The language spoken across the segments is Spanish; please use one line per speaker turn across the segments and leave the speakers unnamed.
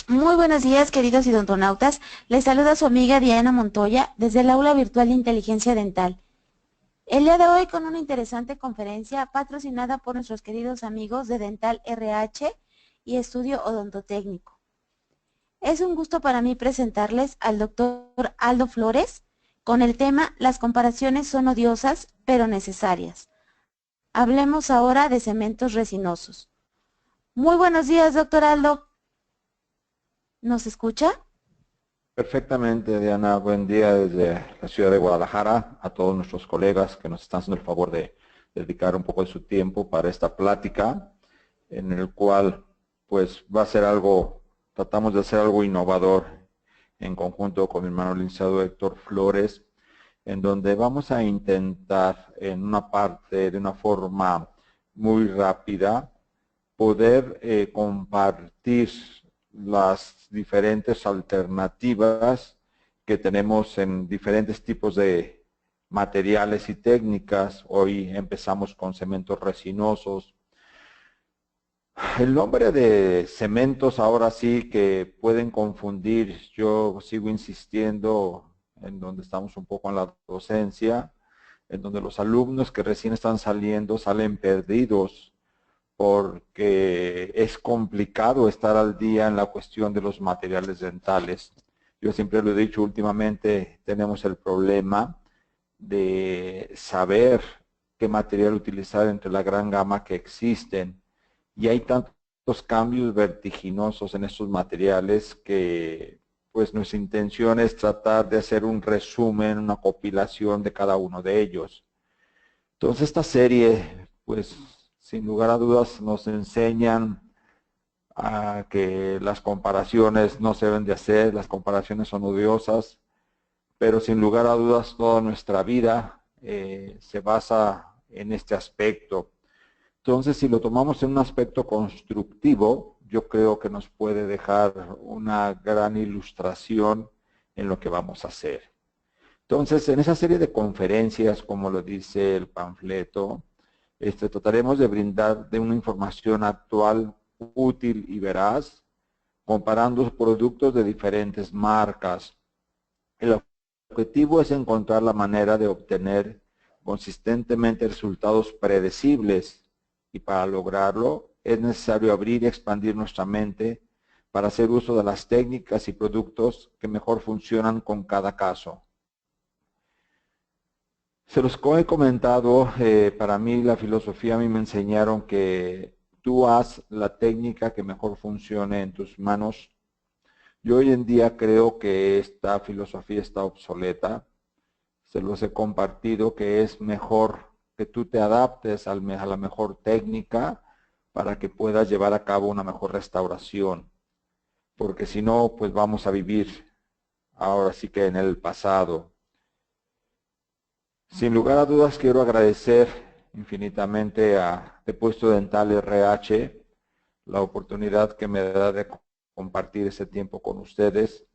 Muy buenos días, queridos idontonautas. Les saluda su amiga Diana Montoya desde el Aula Virtual de Inteligencia Dental. El día de hoy con una interesante conferencia patrocinada por nuestros queridos amigos de Dental RH y Estudio Odontotécnico. Es un gusto para mí presentarles al doctor Aldo Flores con el tema Las comparaciones son odiosas pero necesarias. Hablemos ahora de cementos resinosos. Muy buenos días, doctor Aldo. ¿Nos escucha?
Perfectamente, Diana. Buen día desde la ciudad de Guadalajara a todos nuestros colegas que nos están haciendo el favor de dedicar un poco de su tiempo para esta plática, en el cual pues va a ser algo, tratamos de hacer algo innovador en conjunto con mi hermano licenciado Héctor Flores, en donde vamos a intentar en una parte, de una forma muy rápida, poder compartir las diferentes alternativas que tenemos en diferentes tipos de materiales y técnicas. Hoy empezamos con cementos resinosos. El nombre de cementos ahora sí que pueden confundir. Yo sigo insistiendo en donde estamos un poco en la docencia, en donde los alumnos que recién están saliendo salen perdidos porque es complicado estar al día en la cuestión de los materiales dentales. Yo siempre lo he dicho, últimamente tenemos el problema de saber qué material utilizar entre la gran gama que existen. Y hay tantos cambios vertiginosos en estos materiales que pues nuestra intención es tratar de hacer un resumen, una compilación de cada uno de ellos. Entonces esta serie, pues sin lugar a dudas nos enseñan a que las comparaciones no se deben de hacer, las comparaciones son odiosas, pero sin lugar a dudas toda nuestra vida se basa en este aspecto. Entonces, si lo tomamos en un aspecto constructivo, yo creo que nos puede dejar una gran ilustración en lo que vamos a hacer. Entonces, en esa serie de conferencias, como lo dice el panfleto, trataremos de brindar de una información actual, útil y veraz, comparando productos de diferentes marcas. El objetivo es encontrar la manera de obtener consistentemente resultados predecibles y para lograrlo es necesario abrir y expandir nuestra mente para hacer uso de las técnicas y productos que mejor funcionan con cada caso. Se los he comentado, para mí la filosofía, a mí me enseñaron que tú haz la técnica que mejor funcione en tus manos. Yo hoy en día creo que esta filosofía está obsoleta. Se los he compartido que es mejor que tú te adaptes a la mejor técnica para que puedas llevar a cabo una mejor restauración. Porque si no, pues vamos a vivir ahora sí que en el pasado. Sin lugar a dudas quiero agradecer infinitamente a Depuesto Dental RH la oportunidad que me da de compartir ese tiempo con ustedes,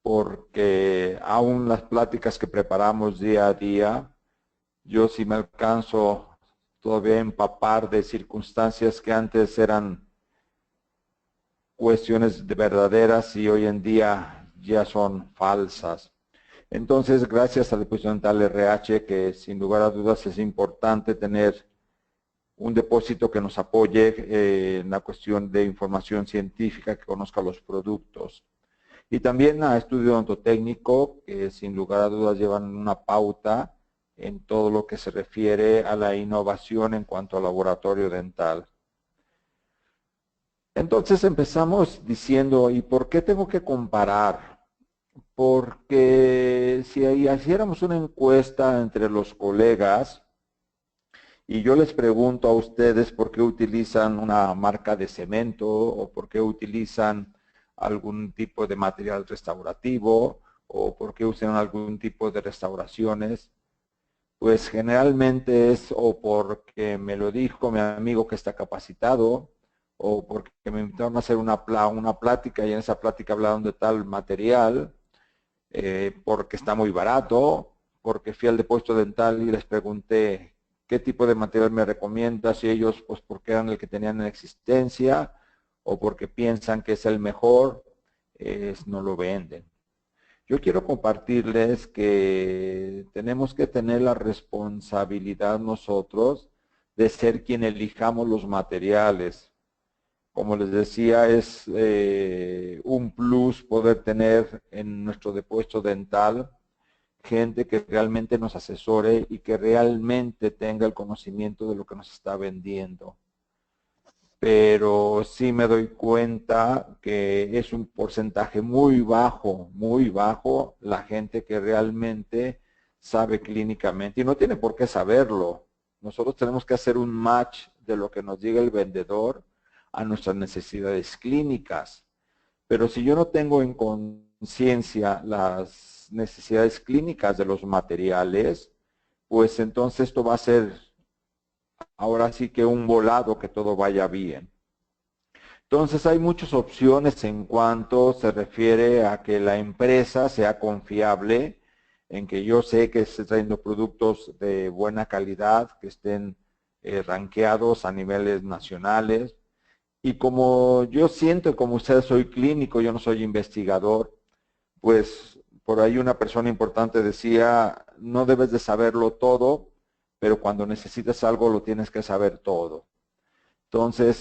porque aún las pláticas que preparamos día a día, yo sí me alcanzo todavía a empapar de circunstancias que antes eran cuestiones de verdaderas y hoy en día ya son falsas. Entonces, gracias al Depósito Dental RH, que sin lugar a dudas es importante tener un depósito que nos apoye en la cuestión de información científica, que conozca los productos. Y también a Estudio Odontotécnico, que sin lugar a dudas llevan una pauta en todo lo que se refiere a la innovación en cuanto al laboratorio dental. Entonces empezamos diciendo, ¿y por qué tengo que comparar? Porque si hiciéramos una encuesta entre los colegas y yo les pregunto a ustedes por qué utilizan una marca de cemento o por qué utilizan algún tipo de material restaurativo o por qué usan algún tipo de restauraciones, pues generalmente es o porque me lo dijo mi amigo que está capacitado o porque me invitaron a hacer una plática y en esa plática hablaron de tal material, porque está muy barato, porque fui al depósito dental y les pregunté qué tipo de material me recomiendas y ellos pues porque eran el que tenían en existencia o porque piensan que es el mejor no lo venden. Yo quiero compartirles que tenemos que tener la responsabilidad nosotros de ser quien elijamos los materiales. Como les decía, es un plus poder tener en nuestro depósito dental gente que realmente nos asesore y que realmente tenga el conocimiento de lo que nos está vendiendo. Pero sí me doy cuenta que es un porcentaje muy bajo la gente que realmente sabe clínicamente y no tiene por qué saberlo. Nosotros tenemos que hacer un match de lo que nos diga el vendedor a nuestras necesidades clínicas. Pero si yo no tengo en conciencia las necesidades clínicas de los materiales, pues entonces esto va a ser ahora sí que un volado que todo vaya bien. Entonces hay muchas opciones en cuanto se refiere a que la empresa sea confiable, en que yo sé que esté trayendo productos de buena calidad, que estén rankeados a niveles nacionales. Y como yo siento, como ustedes, soy clínico, yo no soy investigador, pues por ahí una persona importante decía, no debes de saberlo todo, pero cuando necesites algo lo tienes que saber todo. Entonces,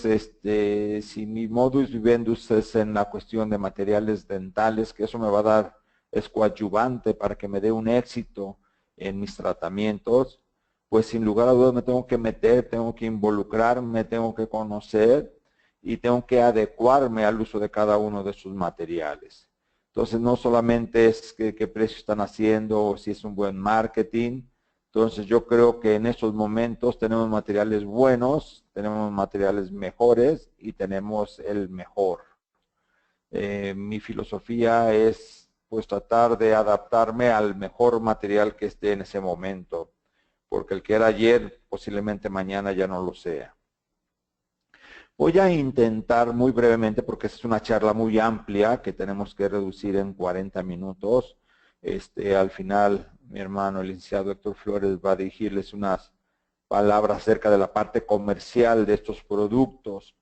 si mi modus vivendus es en la cuestión de materiales dentales, que eso me va a dar, es coadyuvante para que me dé un éxito en mis tratamientos, pues sin lugar a dudas me tengo que meter, tengo que involucrarme, tengo que conocer y tengo que adecuarme al uso de cada uno de sus materiales. Entonces, no solamente es qué precio están haciendo o si es un buen marketing. Entonces yo creo que en estos momentos tenemos materiales buenos, tenemos materiales mejores y tenemos el mejor. Mi filosofía es pues tratar de adaptarme al mejor material que esté en ese momento, porque el que era ayer posiblemente mañana ya no lo sea. Voy a intentar muy brevemente, porque es una charla muy amplia que tenemos que reducir en 40 minutos. Al final, mi hermano, el licenciado Héctor Flores, va a dirigirles unas palabras acerca de la parte comercial de estos productos.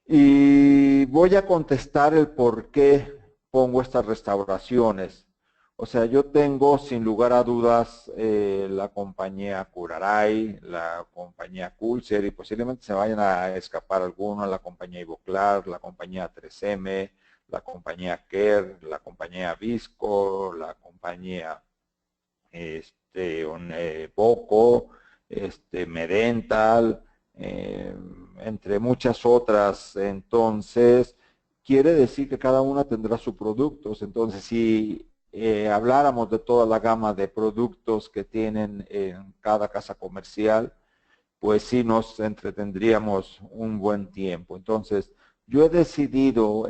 Y voy a contestar el por qué pongo estas restauraciones. O sea, yo tengo sin lugar a dudas la compañía Curaray, la compañía Culser y posiblemente se vayan a escapar algunos, la compañía Ivoclar, la compañía 3M, la compañía Kerr, la compañía Visco, la compañía Boco, Medental, entre muchas otras. Entonces, quiere decir que cada una tendrá sus productos. Entonces, si habláramos de toda la gama de productos que tienen en cada casa comercial, pues sí nos entretendríamos un buen tiempo. Entonces, yo he decidido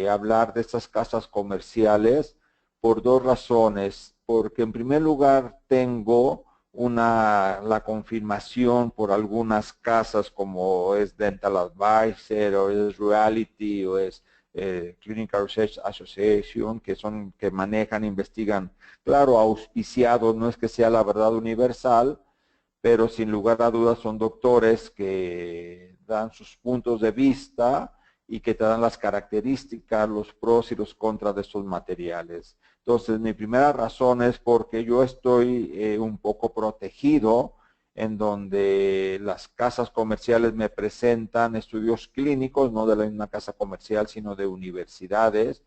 hablar de estas casas comerciales por dos razones. Porque en primer lugar tengo la confirmación por algunas casas como es Dental Advisor o es Reality o es Clinical Research Association, que manejan, investigan, claro, auspiciados, no es que sea la verdad universal, pero sin lugar a dudas son doctores que dan sus puntos de vista y que te dan las características, los pros y los contras de estos materiales. Entonces, mi primera razón es porque yo estoy un poco protegido, en donde las casas comerciales me presentan estudios clínicos, no de la misma casa comercial, sino de universidades,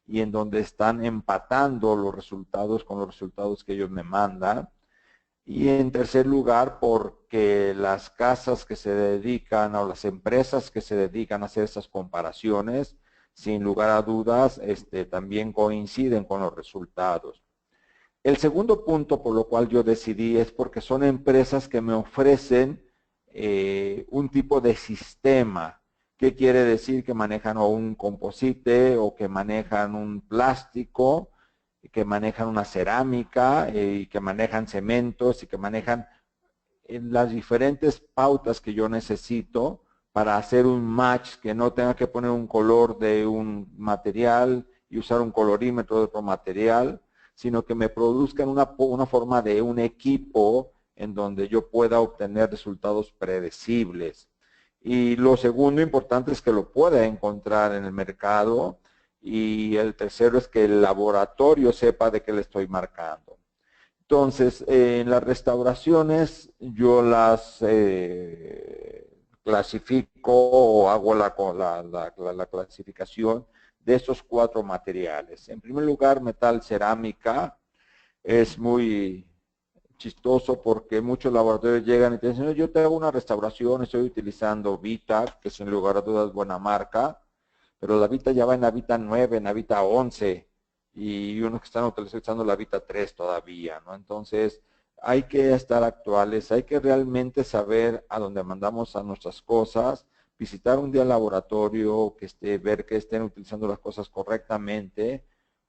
y en donde están empatando los resultados con los resultados que ellos me mandan. Y en tercer lugar, porque las casas que se dedican o las empresas que se dedican a hacer esas comparaciones, sin lugar a dudas, también coinciden con los resultados. El segundo punto por lo cual yo decidí es porque son empresas que me ofrecen un tipo de sistema. ¿Qué quiere decir? Que manejan o un composite o que manejan un plástico, que manejan una cerámica y que manejan cementos y que manejan las diferentes pautas que yo necesito para hacer un match, que no tenga que poner un color de un material y usar un colorímetro de otro material, sino que me produzcan una forma de un equipo en donde yo pueda obtener resultados predecibles. Y lo segundo importante es que lo pueda encontrar en el mercado. Y el tercero es que el laboratorio sepa de qué le estoy marcando. Entonces, en las restauraciones yo las clasifico o hago la clasificación de estos 4 materiales. En primer lugar, metal cerámica. Es muy chistoso porque muchos laboratorios llegan y te dicen, "No, yo te hago una restauración, estoy utilizando Vita, que sin lugar a dudas buena marca, pero la Vita ya va en la Vita 9, en la Vita 11, y unos que están utilizando la Vita 3 todavía, ¿no? Entonces, hay que estar actuales, hay que realmente saber a dónde mandamos a nuestras cosas, visitar un día el laboratorio, ver que estén utilizando las cosas correctamente,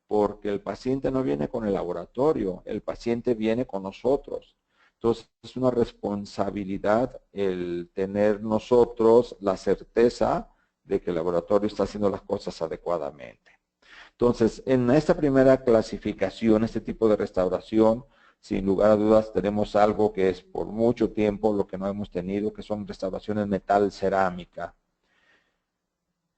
porque el paciente no viene con el laboratorio, el paciente viene con nosotros. Entonces es una responsabilidad el tener nosotros la certeza de que el laboratorio está haciendo las cosas adecuadamente. Entonces, en esta primera clasificación, este tipo de restauración, sin lugar a dudas tenemos algo que es por mucho tiempo lo que no hemos tenido, que son restauraciones metal cerámica.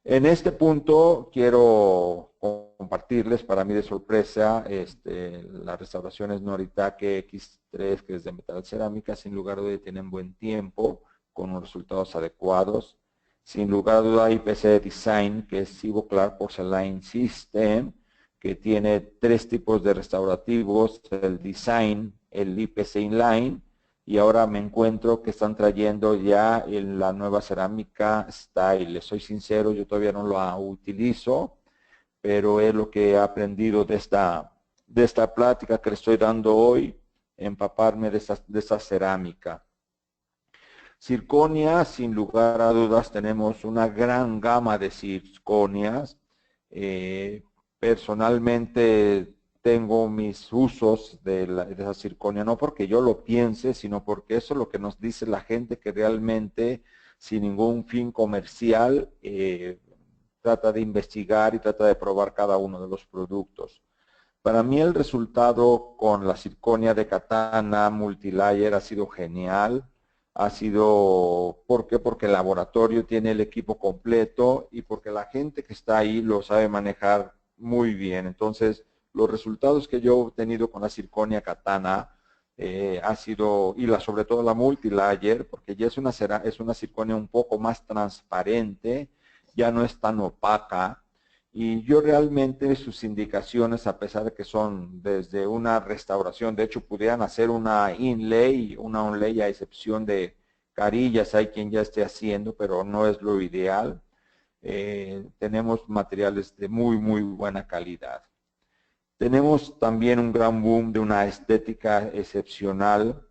En este punto quiero compartirles, para mí de sorpresa, las restauraciones Noritake X3, que es de metal cerámica, sin lugar a duda tienen buen tiempo, con los resultados adecuados. Sin lugar a duda IPC Design, que es Ivoclar Porcelain System, que tiene 3 tipos de restaurativos, el Design, el IPC Inline, y ahora me encuentro que están trayendo ya la nueva cerámica Style. Les soy sincero, yo todavía no la utilizo, pero es lo que he aprendido de esta plática que le estoy dando hoy, empaparme de esta cerámica. Zirconia, sin lugar a dudas, tenemos una gran gama de zirconias. Personalmente tengo mis usos de esa zirconia, no porque yo lo piense, sino porque eso es lo que nos dice la gente que realmente, sin ningún fin comercial, trata de investigar y trata de probar cada uno de los productos. Para mí el resultado con la zirconia de Katana Multilayer ha sido genial. Ha sido, ¿por qué? Porque el laboratorio tiene el equipo completo y porque la gente que está ahí lo sabe manejar muy bien. Entonces, los resultados que yo he obtenido con la zirconia Katana ha sido, sobre todo la Multilayer, porque ya es una zirconia un poco más transparente, ya no es tan opaca. Y yo realmente sus indicaciones, a pesar de que son desde una restauración, de hecho pudieran hacer una inlay, una onlay a excepción de carillas, hay quien ya esté haciendo, pero no es lo ideal. Tenemos materiales de muy, muy buena calidad. Tenemos también un gran boom de una estética excepcional,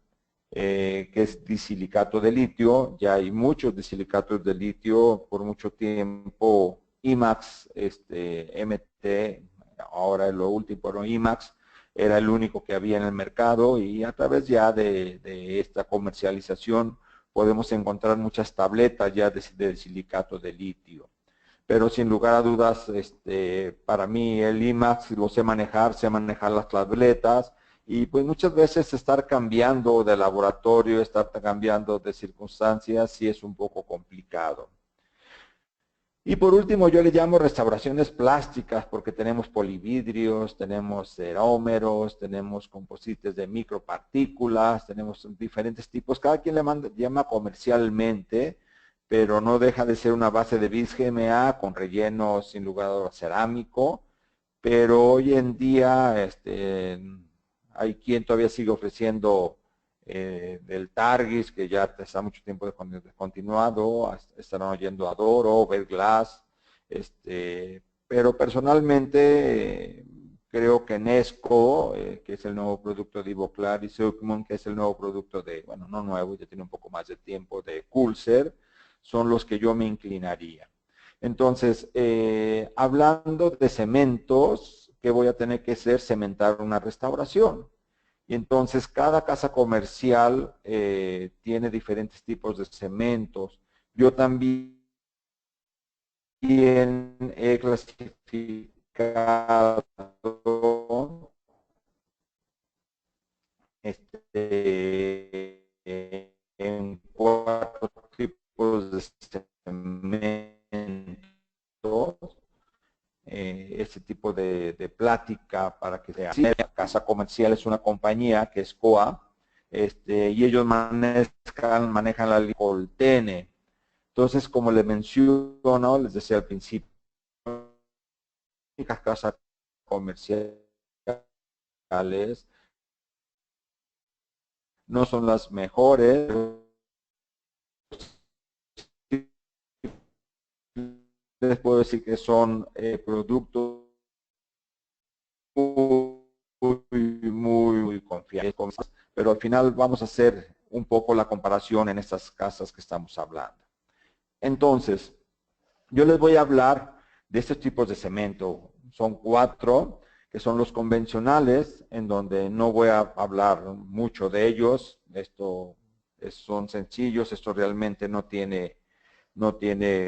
que es disilicato de litio. Ya hay muchos disilicatos de litio. Por mucho tiempo IMAX, MT, ahora es lo último, pero IMAX era el único que había en el mercado, y a través ya de esta comercialización podemos encontrar muchas tabletas ya de silicato de litio. Pero sin lugar a dudas, para mí el IMAX lo sé manejar las tabletas, y pues muchas veces estar cambiando de laboratorio, estar cambiando de circunstancias, sí es un poco complicado. Y por último, yo le llamo restauraciones plásticas, porque tenemos polividrios, tenemos cerómeros, tenemos composites de micropartículas, tenemos diferentes tipos. Cada quien le llama comercialmente, pero no deja de ser una base de bis GMA con relleno sin lugar a dudas cerámico. Pero hoy en día hay quien todavía sigue ofreciendo del Targis, que ya está mucho tiempo descontinuado. Estarán oyendo Adoro, Verglass, pero personalmente creo que Nesco, que es el nuevo producto de Ivoclar, y Silkmon, que es el nuevo producto de, bueno, no nuevo, ya tiene un poco más de tiempo, de Coolser, son los que yo me inclinaría. Entonces, hablando de cementos, ¿qué voy a tener que hacer? Cementar una restauración. Y entonces cada casa comercial tiene diferentes tipos de cementos. Yo también he clasificado en 4 tipos de tipo de plática para que sea. La casa comercial es una compañía que es COA, y ellos manejan la ley Coltene. Entonces, como les menciono, les decía al principio, las casas comerciales no son las mejores. Les puedo decir que son productos muy confiables, pero al final vamos a hacer un poco la comparación en estas casas que estamos hablando. Entonces, yo les voy a hablar de estos tipos de cemento. Son 4, que son los convencionales, en donde no voy a hablar mucho de ellos. Son sencillos, esto realmente no tiene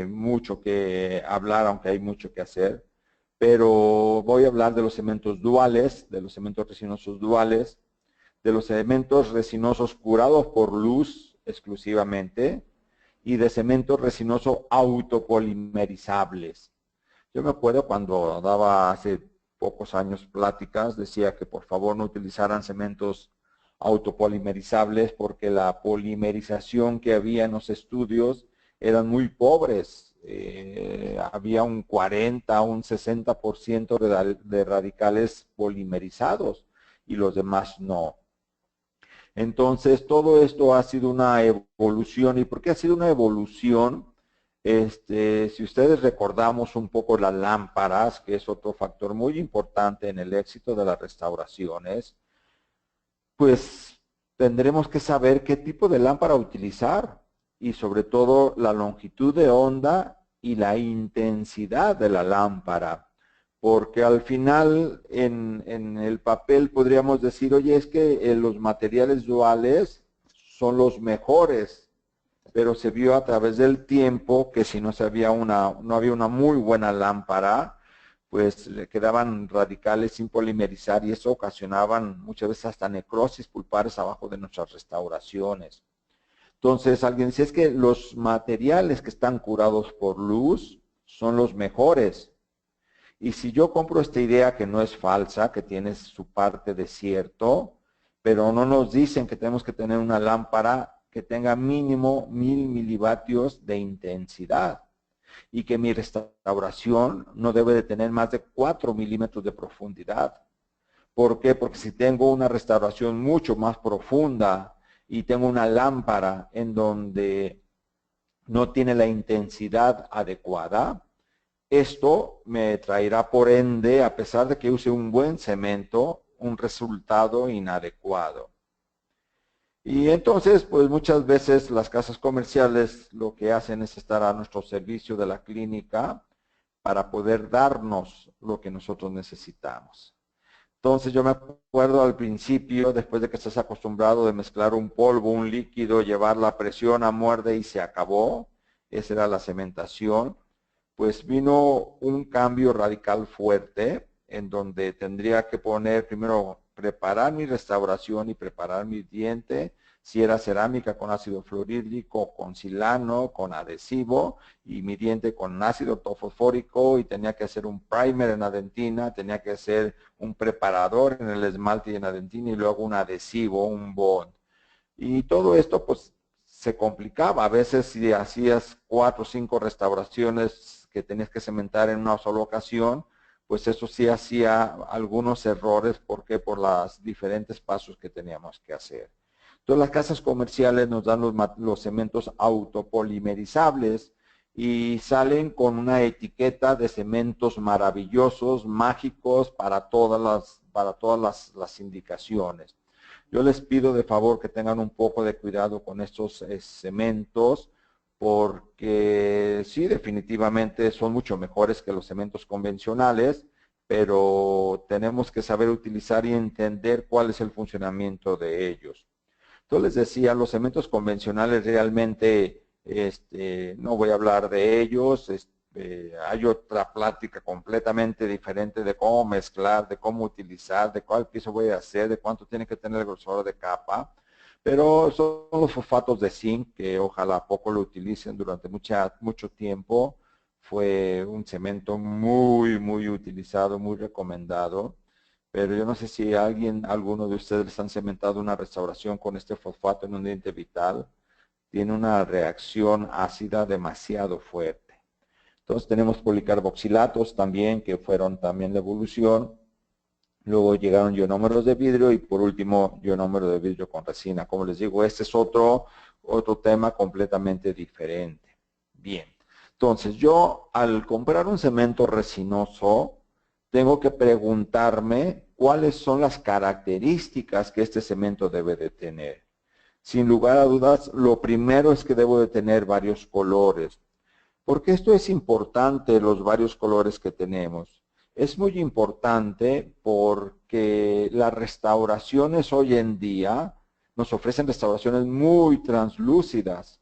mucho que hablar, aunque hay mucho que hacer. Pero voy a hablar de los cementos duales, de los cementos resinosos duales, de los cementos resinosos curados por luz exclusivamente, y de cementos resinosos autopolimerizables. Yo me acuerdo cuando daba hace pocos años pláticas, decía que por favor no utilizaran cementos autopolimerizables porque la polimerización que había en los estudios eran muy pobres. Había un 40, un 60% de radicales polimerizados y los demás no. Entonces, todo esto ha sido una evolución. ¿Y por qué ha sido una evolución? Si ustedes recordamos un poco las lámparas, que es otro factor muy importante en el éxito de las restauraciones, pues tendremos que saber qué tipo de lámpara utilizar y sobre todo la longitud de onda y la intensidad de la lámpara. Porque al final en el papel podríamos decir, oye, es que los materiales duales son los mejores, pero se vio a través del tiempo que si no había una muy buena lámpara, pues le quedaban radicales sin polimerizar y eso ocasionaban muchas veces hasta necrosis pulpares abajo de nuestras restauraciones. Entonces alguien dice, es que los materiales que están curados por luz son los mejores. Y si yo compro esta idea que no es falsa, que tiene su parte de cierto, pero no nos dicen que tenemos que tener una lámpara que tenga mínimo 1000 milivatios de intensidad y que mi restauración no debe de tener más de 4 milímetros de profundidad. ¿Por qué? Porque si tengo una restauración mucho más profunda y tengo una lámpara en donde no tiene la intensidad adecuada, esto me traerá por ende, a pesar de que use un buen cemento, un resultado inadecuado. Y entonces, pues muchas veces las casas comerciales lo que hacen es estar a nuestro servicio de la clínica para poder darnos lo que nosotros necesitamos. Entonces yo me acuerdo al principio, después de que estás acostumbrado de mezclar un polvo, un líquido, llevar la presión a muerde y se acabó, esa era la cementación, pues vino un cambio radical fuerte en donde tendría que poner primero preparar mi restauración y preparar mi diente, si era cerámica con ácido fluorhídrico, con silano, con adhesivo, y mi diente con ácido fosfórico, y tenía que hacer un primer en la dentina, tenía que hacer un preparador en el esmalte y en la dentina, y luego un adhesivo, un bond. Y todo esto pues se complicaba. A veces si hacías 4 o 5 restauraciones que tenías que cementar en una sola ocasión, pues eso sí hacía algunos errores. ¿Por qué? Por los diferentes pasos que teníamos que hacer. Entonces las casas comerciales nos dan los cementos autopolimerizables y salen con una etiqueta de cementos maravillosos, mágicos para todas las indicaciones. Yo les pido de favor que tengan un poco de cuidado con estos cementos, porque sí, definitivamente son mucho mejores que los cementos convencionales, pero tenemos que saber utilizar y entender cuál es el funcionamiento de ellos. Entonces les decía, los cementos convencionales realmente, no voy a hablar de ellos, hay otra plática completamente diferente de cómo mezclar, de cómo utilizar, de cuál piso voy a hacer, de cuánto tiene que tener el grosor de capa, pero son los fosfatos de zinc, que ojalá poco lo utilicen durante mucho tiempo. fue un cemento muy utilizado, muy recomendado. Pero yo no sé si alguno de ustedes les han cementado una restauración con este fosfato en un diente vital. Tiene una reacción ácida demasiado fuerte. Entonces tenemos policarboxilatos también, que fueron también la evolución. Luego llegaron ionómeros de vidrio y por último ionómero de vidrio con resina. Como les digo, este es otro tema completamente diferente. Bien, entonces yo al comprar un cemento resinoso, tengo que preguntarme cuáles son las características que este cemento debe de tener. Sin lugar a dudas, lo primero es que debo de tener varios colores. ¿Por qué esto es importante, los varios colores que tenemos? Es muy importante porque las restauraciones hoy en día nos ofrecen restauraciones muy translúcidas.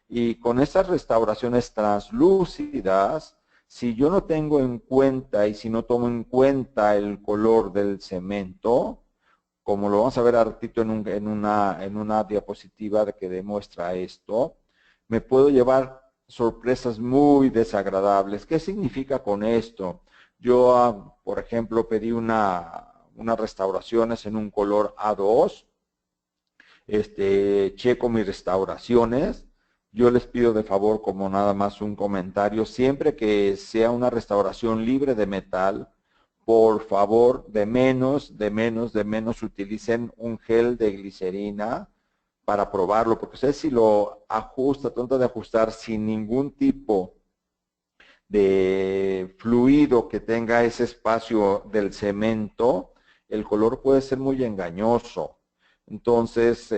Y con esas restauraciones translúcidas, si yo no tengo en cuenta y si no tomo en cuenta el color del cemento, como lo vamos a ver ahorita en una diapositiva que demuestra esto, me puedo llevar sorpresas muy desagradables. ¿Qué significa con esto? Yo, por ejemplo, pedí unas restauraciones en un color A2, checo mis restauraciones. Yo les pido de favor, como nada más un comentario, siempre que sea una restauración libre de metal, por favor, de menos, utilicen un gel de glicerina para probarlo, porque ustedes si lo ajusta, trata de ajustar sin ningún tipo de fluido que tenga ese espacio del cemento, el color puede ser muy engañoso. Entonces,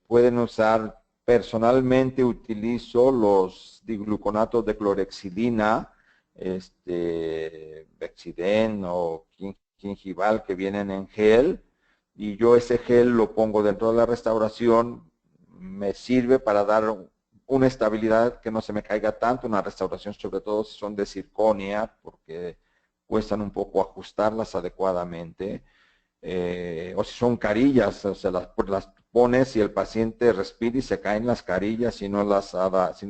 pueden usar, personalmente utilizo los digluconatos de clorexidina, Bexiden o Gingival, que vienen en gel, y yo ese gel lo pongo dentro de la restauración. Me sirve para dar una estabilidad, que no se me caiga tanto una restauración, sobre todo si son de circonia, porque cuestan un poco ajustarlas adecuadamente. O si son carillas, o sea, las pones y el paciente respira y se caen las carillas si no las adaptas.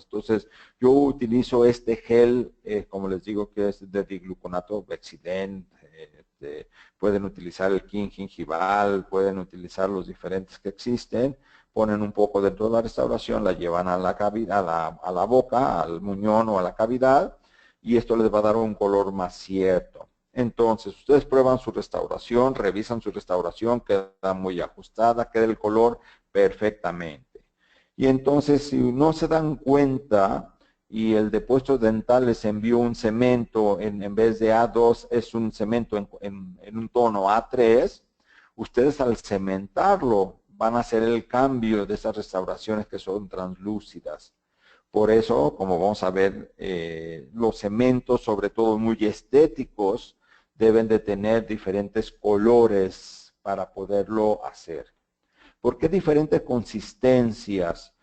Entonces, yo utilizo este gel, como les digo, que es de digluconato Bexiden. Pueden utilizar el gingival, pueden utilizar los diferentes que existen, ponen un poco dentro de la restauración, la llevan a la cavidad, a la boca, al muñón o a la cavidad, y esto les va a dar un color más cierto. Entonces, ustedes prueban su restauración, revisan su restauración, queda muy ajustada, queda el color perfectamente. Y entonces, si no se dan cuenta y el depuesto dental les envió un cemento, en vez de A2 es un cemento en un tono A3, ustedes al cementarlo van a hacer el cambio de esas restauraciones que son translúcidas. Por eso, como vamos a ver, los cementos, sobre todo muy estéticos, deben de tener diferentes colores para poderlo hacer. ¿Por qué diferentes consistencias?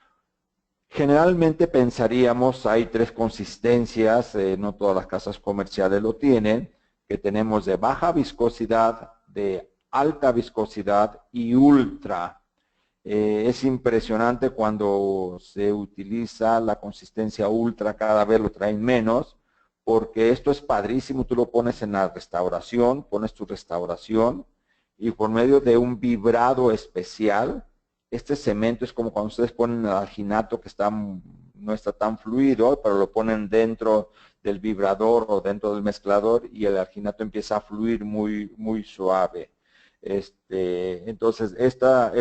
Generalmente pensaríamos, hay tres consistencias, no todas las casas comerciales lo tienen, que tenemos de baja viscosidad, de alta viscosidad y ultra. Es impresionante cuando se utiliza la consistencia ultra, cada vez lo traen menos, porque esto es padrísimo. Tú lo pones en la restauración, pones tu restauración y por medio de un vibrado especial, este cemento es como cuando ustedes ponen el alginato que no está tan fluido, pero lo ponen dentro del vibrador o dentro del mezclador y el alginato empieza a fluir muy suave. Entonces, esta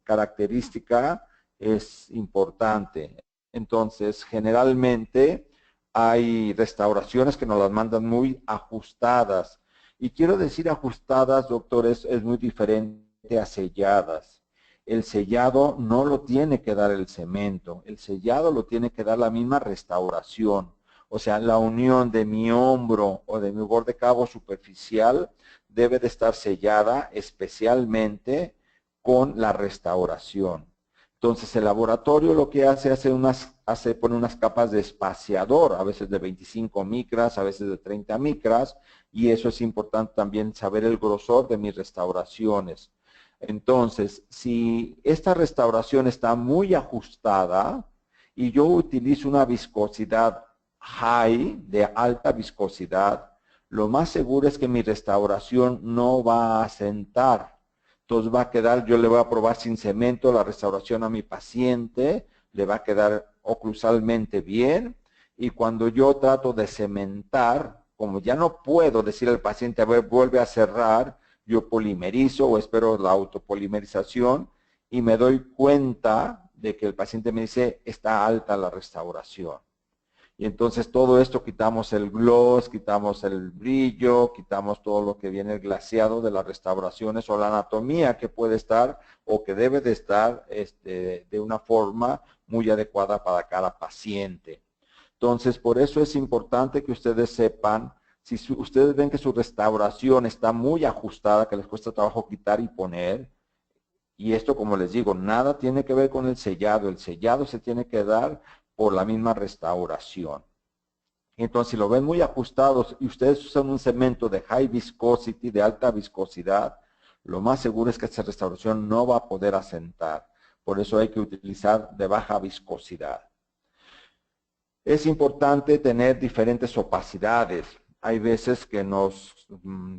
característica es importante. Entonces, generalmente hay restauraciones que nos las mandan muy ajustadas. Y quiero decir ajustadas, doctores, es muy diferente a selladas. El sellado no lo tiene que dar el cemento, el sellado lo tiene que dar la misma restauración. O sea, la unión de mi hombro o de mi borde cabo superficial debe de estar sellada especialmente con la restauración. Entonces el laboratorio lo que pone unas capas de espaciador, a veces de 25 micras, a veces de 30 micras, y eso es importante también saber el grosor de mis restauraciones. Entonces, si esta restauración está muy ajustada, y yo utilizo una viscosidad high, de alta viscosidad, lo más seguro es que mi restauración no va a asentar. Entonces va a quedar, yo le voy a probar sin cemento la restauración a mi paciente, le va a quedar oclusalmente bien, y cuando yo trato de cementar, como ya no puedo decir al paciente, a ver, vuelve a cerrar, yo polimerizo o espero la autopolimerización y me doy cuenta de que el paciente me dice, está alta la restauración. Y entonces todo esto quitamos el gloss, quitamos el brillo, quitamos todo lo que viene glaseado de las restauraciones o la anatomía que puede estar o que debe de estar de una forma muy adecuada para cada paciente. Entonces, por eso es importante que ustedes sepan, si ustedes ven que su restauración está muy ajustada, que les cuesta trabajo quitar y poner, y esto, como les digo, nada tiene que ver con el sellado se tiene que dar por la misma restauración. Entonces, si lo ven muy ajustados y ustedes usan un cemento de high viscosity, de alta viscosidad, lo más seguro es que esta restauración no va a poder asentar. Por eso hay que utilizar de baja viscosidad. Es importante tener diferentes opacidades. Hay veces que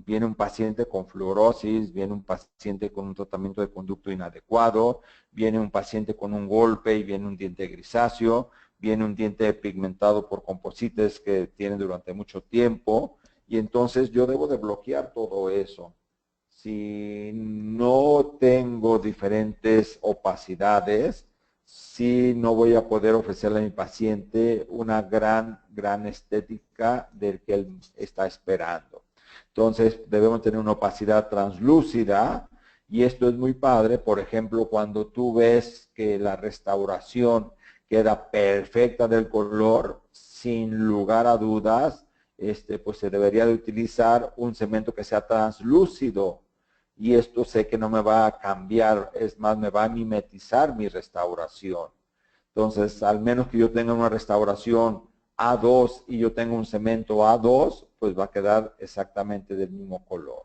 viene un paciente con fluorosis, viene un paciente con un tratamiento de conducto inadecuado, viene un paciente con un golpe y viene un diente grisáceo, viene un diente pigmentado por composites que tienen durante mucho tiempo, y entonces yo debo de bloquear todo eso. Si no tengo diferentes opacidades, sí no voy a poder ofrecerle a mi paciente una gran estética del que él está esperando. Entonces debemos tener una opacidad translúcida, y esto es muy padre. Por ejemplo, cuando tú ves que la restauración queda perfecta del color, sin lugar a dudas, pues se debería de utilizar un cemento que sea translúcido, y esto sé que no me va a cambiar, es más, me va a mimetizar mi restauración. Entonces, al menos que yo tenga una restauración A2 y yo tenga un cemento A2, pues va a quedar exactamente del mismo color.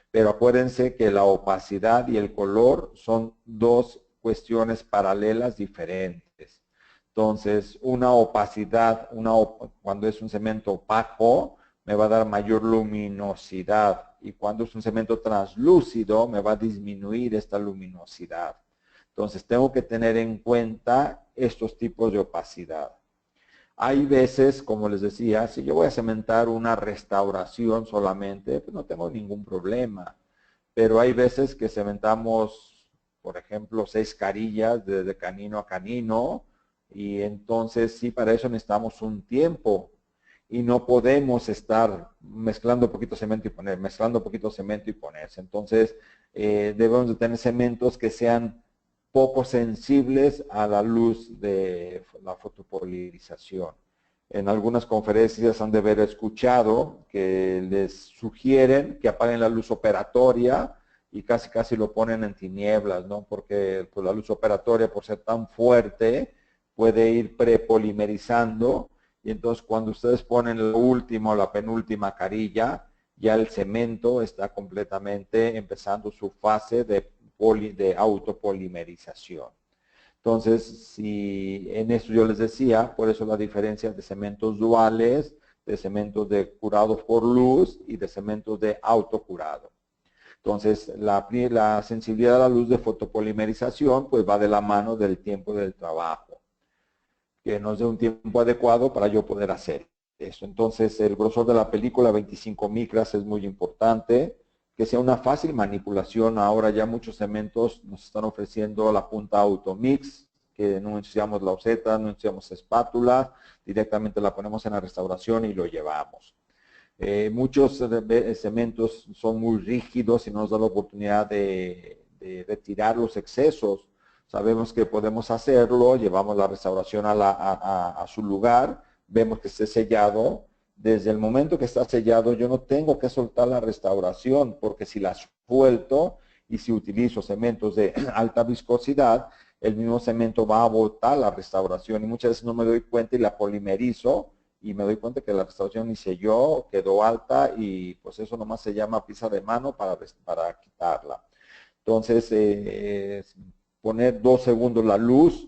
Pero acuérdense que la opacidad y el color son dos cuestiones paralelas diferentes. Entonces, una opacidad, cuando es un cemento opaco, me va a dar mayor luminosidad, y cuando es un cemento translúcido me va a disminuir esta luminosidad. Entonces tengo que tener en cuenta estos tipos de opacidad. Hay veces, como les decía, si yo voy a cementar una restauración solamente, pues no tengo ningún problema. Pero hay veces que cementamos, por ejemplo, 6 carillas desde canino a canino, y entonces sí, para eso necesitamos un tiempo. Y no podemos estar mezclando poquito cemento y poner, mezclando poquito cemento y ponerse. Entonces, debemos de tener cementos que sean poco sensibles a la luz de la fotopolirización. En algunas conferencias han de haber escuchado que les sugieren que apaguen la luz operatoria y casi lo ponen en tinieblas, ¿no? Porque pues, la luz operatoria, por ser tan fuerte, puede ir prepolimerizando, y entonces cuando ustedes ponen la última o la penúltima carilla, ya el cemento está completamente empezando su fase de autopolimerización. Entonces, si en esto yo les decía, por eso la diferencia de cementos duales, de cementos de curados por luz y de cementos de autocurado. Entonces, la sensibilidad a la luz de fotopolimerización pues va de la mano del tiempo del trabajo, que nos dé un tiempo adecuado para yo poder hacer eso. Entonces, el grosor de la película, 25 micras, es muy importante. Que sea una fácil manipulación. Ahora ya muchos cementos nos están ofreciendo la punta Automix, que no ensuciamos la oseta, no ensuciamos espátula, directamente la ponemos en la restauración y lo llevamos. Muchos cementos son muy rígidos y no nos da la oportunidad de retirar los excesos. Sabemos que podemos hacerlo, llevamos la restauración a su lugar, vemos que esté sellado. Desde el momento que está sellado, yo no tengo que soltar la restauración, porque si la suelto y si utilizo cementos de alta viscosidad, el mismo cemento va a botar la restauración, y muchas veces no me doy cuenta y la polimerizo, y me doy cuenta que la restauración ni selló, quedó alta, y pues eso nomás se llama pisa de mano para quitarla. Entonces, poner 2 segundos la luz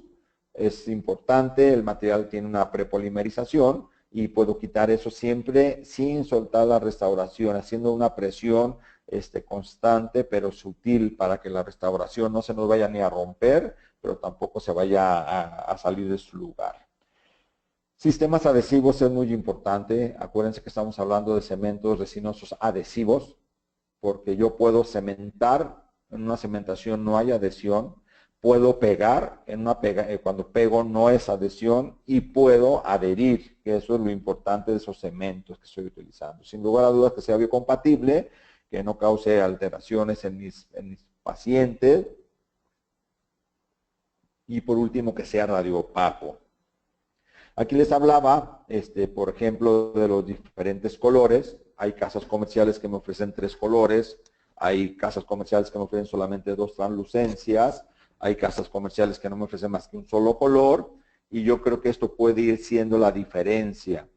es importante, el material tiene una prepolimerización y puedo quitar eso siempre sin soltar la restauración, haciendo una presión constante pero sutil para que la restauración no se nos vaya ni a romper, pero tampoco se vaya a salir de su lugar. Sistemas adhesivos es muy importante. Acuérdense que estamos hablando de cementos resinosos adhesivos, porque yo puedo cementar, en una cementación no hay adhesión, puedo pegar, cuando pego no es adhesión, y puedo adherir, que eso es lo importante de esos cementos que estoy utilizando. Sin lugar a dudas que sea biocompatible, que no cause alteraciones en mis pacientes, y por último que sea radiopaco. Aquí les hablaba, por ejemplo, de los diferentes colores. Hay casas comerciales que me ofrecen 3 colores, hay casas comerciales que me ofrecen solamente 2 translucencias, hay casas comerciales que no me ofrecen más que un solo color, y yo creo que esto puede ir siendo la diferencia.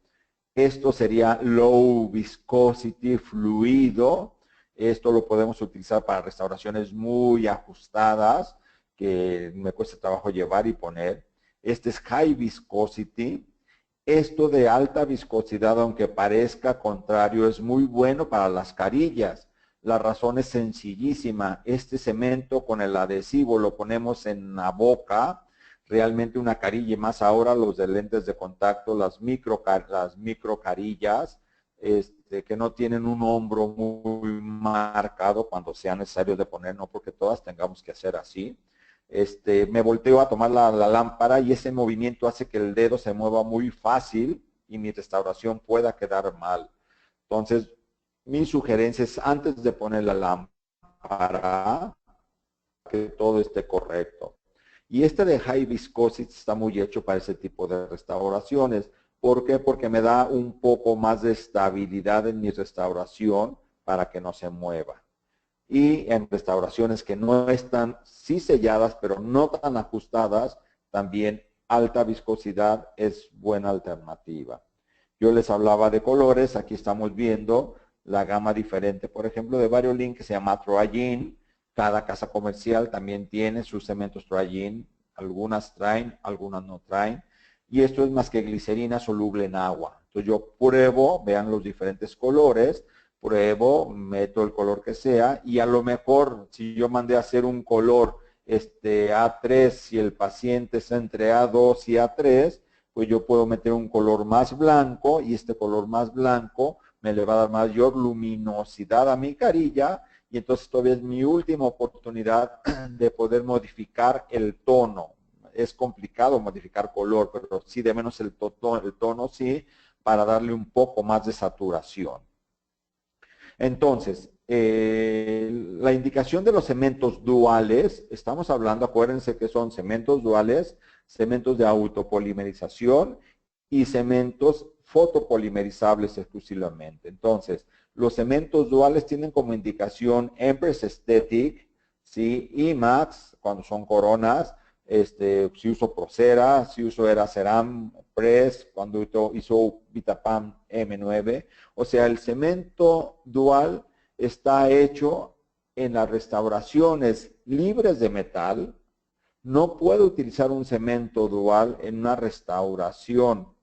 Esto sería low viscosity fluido. Esto lo podemos utilizar para restauraciones muy ajustadas, que me cuesta trabajo llevar y poner. Este es high viscosity. Esto de alta viscosidad, aunque parezca contrario, es muy bueno para las carillas. La razón es sencillísima. Este cemento con el adhesivo lo ponemos en la boca, realmente una carilla, y más ahora los de lentes de contacto, las micro carillas, que no tienen un hombro muy marcado cuando sea necesario de poner, no porque todas tengamos que hacer así. Me volteo a tomar la lámpara y ese movimiento hace que el dedo se mueva muy fácil y mi restauración pueda quedar mal. Entonces, mi sugerencia es antes de poner la lámpara, que todo esté correcto. Y de high viscosity está muy hecho para ese tipo de restauraciones. ¿Por qué? Porque me da un poco más de estabilidad en mi restauración para que no se mueva. Y en restauraciones que no están sí selladas, pero no tan ajustadas, también alta viscosidad es buena alternativa. Yo les hablaba de colores, aquí estamos viendo la gama diferente, por ejemplo, de Variolin, que se llama Troyene. Cada casa comercial también tiene sus cementos Troyene, algunas traen, algunas no traen. Y esto es más que glicerina soluble en agua. Entonces yo pruebo, vean los diferentes colores, pruebo, meto el color que sea, y a lo mejor si yo mandé a hacer un color A3, si el paciente es entre A2 y A3, pues yo puedo meter un color más blanco, y este color más blanco me le va a dar mayor luminosidad a mi carilla, y entonces todavía es mi última oportunidad de poder modificar el tono. Es complicado modificar color, pero sí de menos el tono sí, para darle un poco más de saturación. Entonces, la indicación de los cementos duales, estamos hablando, acuérdense que son cementos duales, cementos de autopolimerización y cementos fotopolimerizables exclusivamente. Entonces, los cementos duales tienen como indicación Empress Aesthetic, ¿sí? IMAX, cuando son coronas, si uso Procera, si uso Eraceram Press, cuando hizo Vitapam M9. O sea, el cemento dual está hecho en las restauraciones libres de metal. No puedo utilizar un cemento dual en una restauración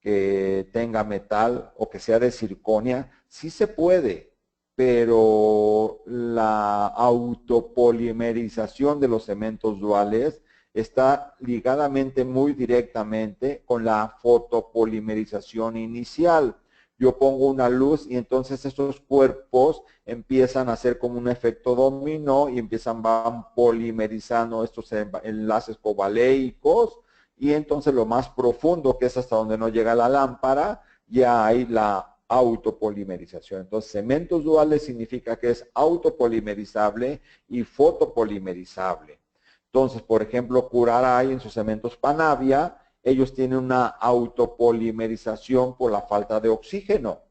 que tenga metal o que sea de circonia. Sí se puede, pero la autopolimerización de los cementos duales está ligadamente muy directamente con la fotopolimerización inicial. Yo pongo una luz y entonces estos cuerpos empiezan a hacer como un efecto dominó y van polimerizando estos enlaces covaléicos, y entonces lo más profundo, que es hasta donde no llega la lámpara, ya hay la autopolimerización. Entonces, cementos duales significa que es autopolimerizable y fotopolimerizable. Entonces, por ejemplo, Curaray en sus cementos Panavia, ellos tienen una autopolimerización por la falta de oxígeno.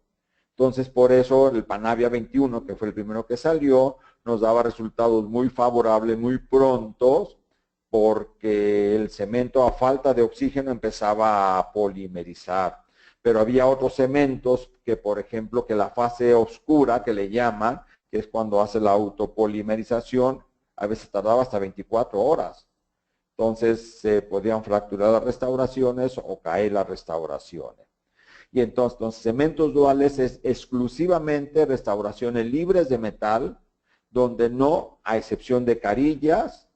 Entonces, por eso el Panavia 21, que fue el primero que salió, nos daba resultados muy favorables, muy prontos, porque el cemento a falta de oxígeno empezaba a polimerizar. Pero había otros cementos que, por ejemplo, que la fase oscura, que le llaman, que es cuando hace la autopolimerización, a veces tardaba hasta 24 horas. Entonces se podían fracturar las restauraciones o caer las restauraciones. Y entonces los cementos duales es exclusivamente restauraciones libres de metal, donde no, a excepción de carillas,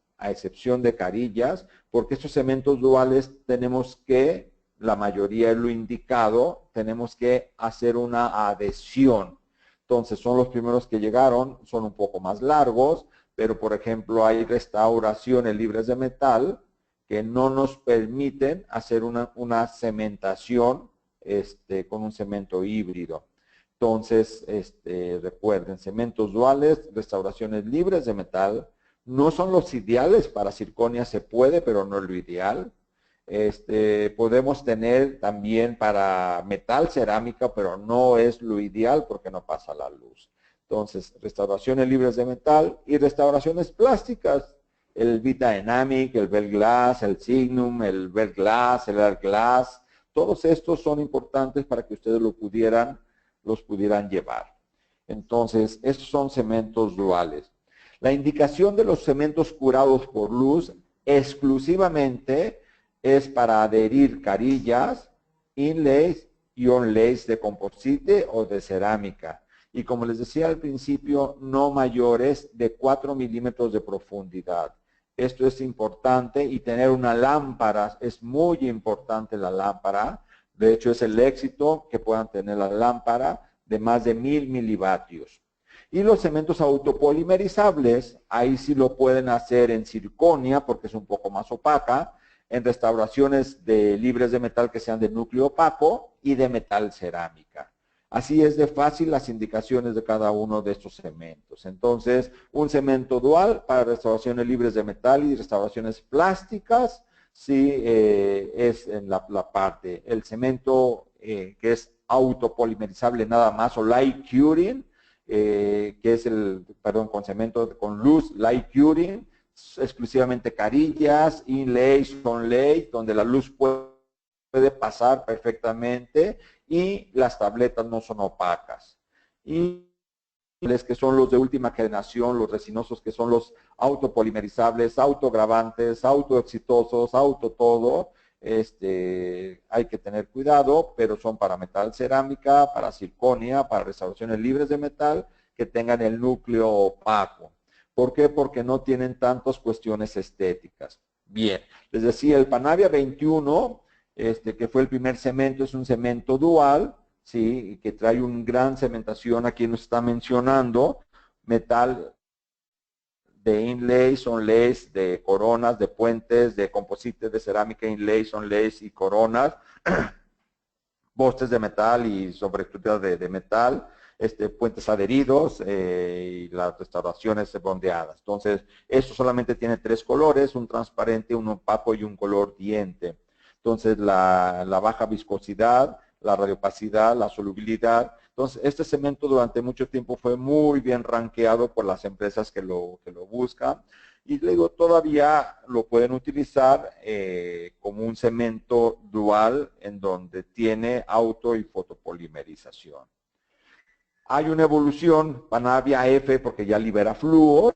porque estos cementos duales tenemos que, la mayoría es lo indicado, tenemos que hacer una adhesión. Entonces son los primeros que llegaron, son un poco más largos, pero por ejemplo hay restauraciones libres de metal que no nos permiten hacer una cementación con un cemento híbrido. Entonces, recuerden, cementos duales, restauraciones libres de metal, no son los ideales para circonia, se puede, pero no es lo ideal. Podemos tener también para metal, cerámica, pero no es lo ideal porque no pasa la luz. Entonces, restauraciones libres de metal y restauraciones plásticas, el Vita-Dynamic, el Verglass, el Signum, el Verglass, el Artglass, todos estos son importantes para que ustedes los pudieran llevar. Entonces, estos son cementos duales. La indicación de los cementos curados por luz exclusivamente es para adherir carillas, inlays y onlays de composite o de cerámica. Y como les decía al principio, no mayores de 4 milímetros de profundidad. Esto es importante y tener una lámpara, es muy importante la lámpara. De hecho, es el éxito que puedan tener la lámpara de más de 1000 milivatios. Y los cementos autopolimerizables, ahí sí lo pueden hacer en circonia porque es un poco más opaca, en restauraciones libres de metal que sean de núcleo opaco y de metal cerámica. Así es de fácil las indicaciones de cada uno de estos cementos. Entonces, un cemento dual para restauraciones libres de metal y restauraciones plásticas, sí es en la parte. El cemento que es autopolimerizable nada más o light curing, que es con cemento con luz light curing, exclusivamente carillas, inlays, onlays, donde la luz puede pasar perfectamente y las tabletas no son opacas. Y que son los de última generación, los resinosos que son los autopolimerizables, autogravantes, autoexitosos, auto todo, hay que tener cuidado, pero son para metal cerámica, para circonia, para restauraciones libres de metal que tengan el núcleo opaco. ¿Por qué? Porque no tienen tantas cuestiones estéticas. Bien, les decía, el Panavia 21, que fue el primer cemento, es un cemento dual, ¿sí? Que trae una gran cementación, aquí nos está mencionando, metal de inlays, onlays, de coronas, de puentes, de composites de cerámica, inlays, onlays y coronas, postes de metal y sobreestructuras de metal, puentes adheridos y las restauraciones bronceadas. Entonces, esto solamente tiene 3 colores, un transparente, un opaco y un color diente. Entonces, la baja viscosidad, la radiopacidad, la solubilidad. Entonces, este cemento durante mucho tiempo fue muy bien rankeado por las empresas que lo buscan. Y luego todavía lo pueden utilizar como un cemento dual en donde tiene auto y fotopolimerización. Hay una evolución, Panavia F, porque ya libera flúor,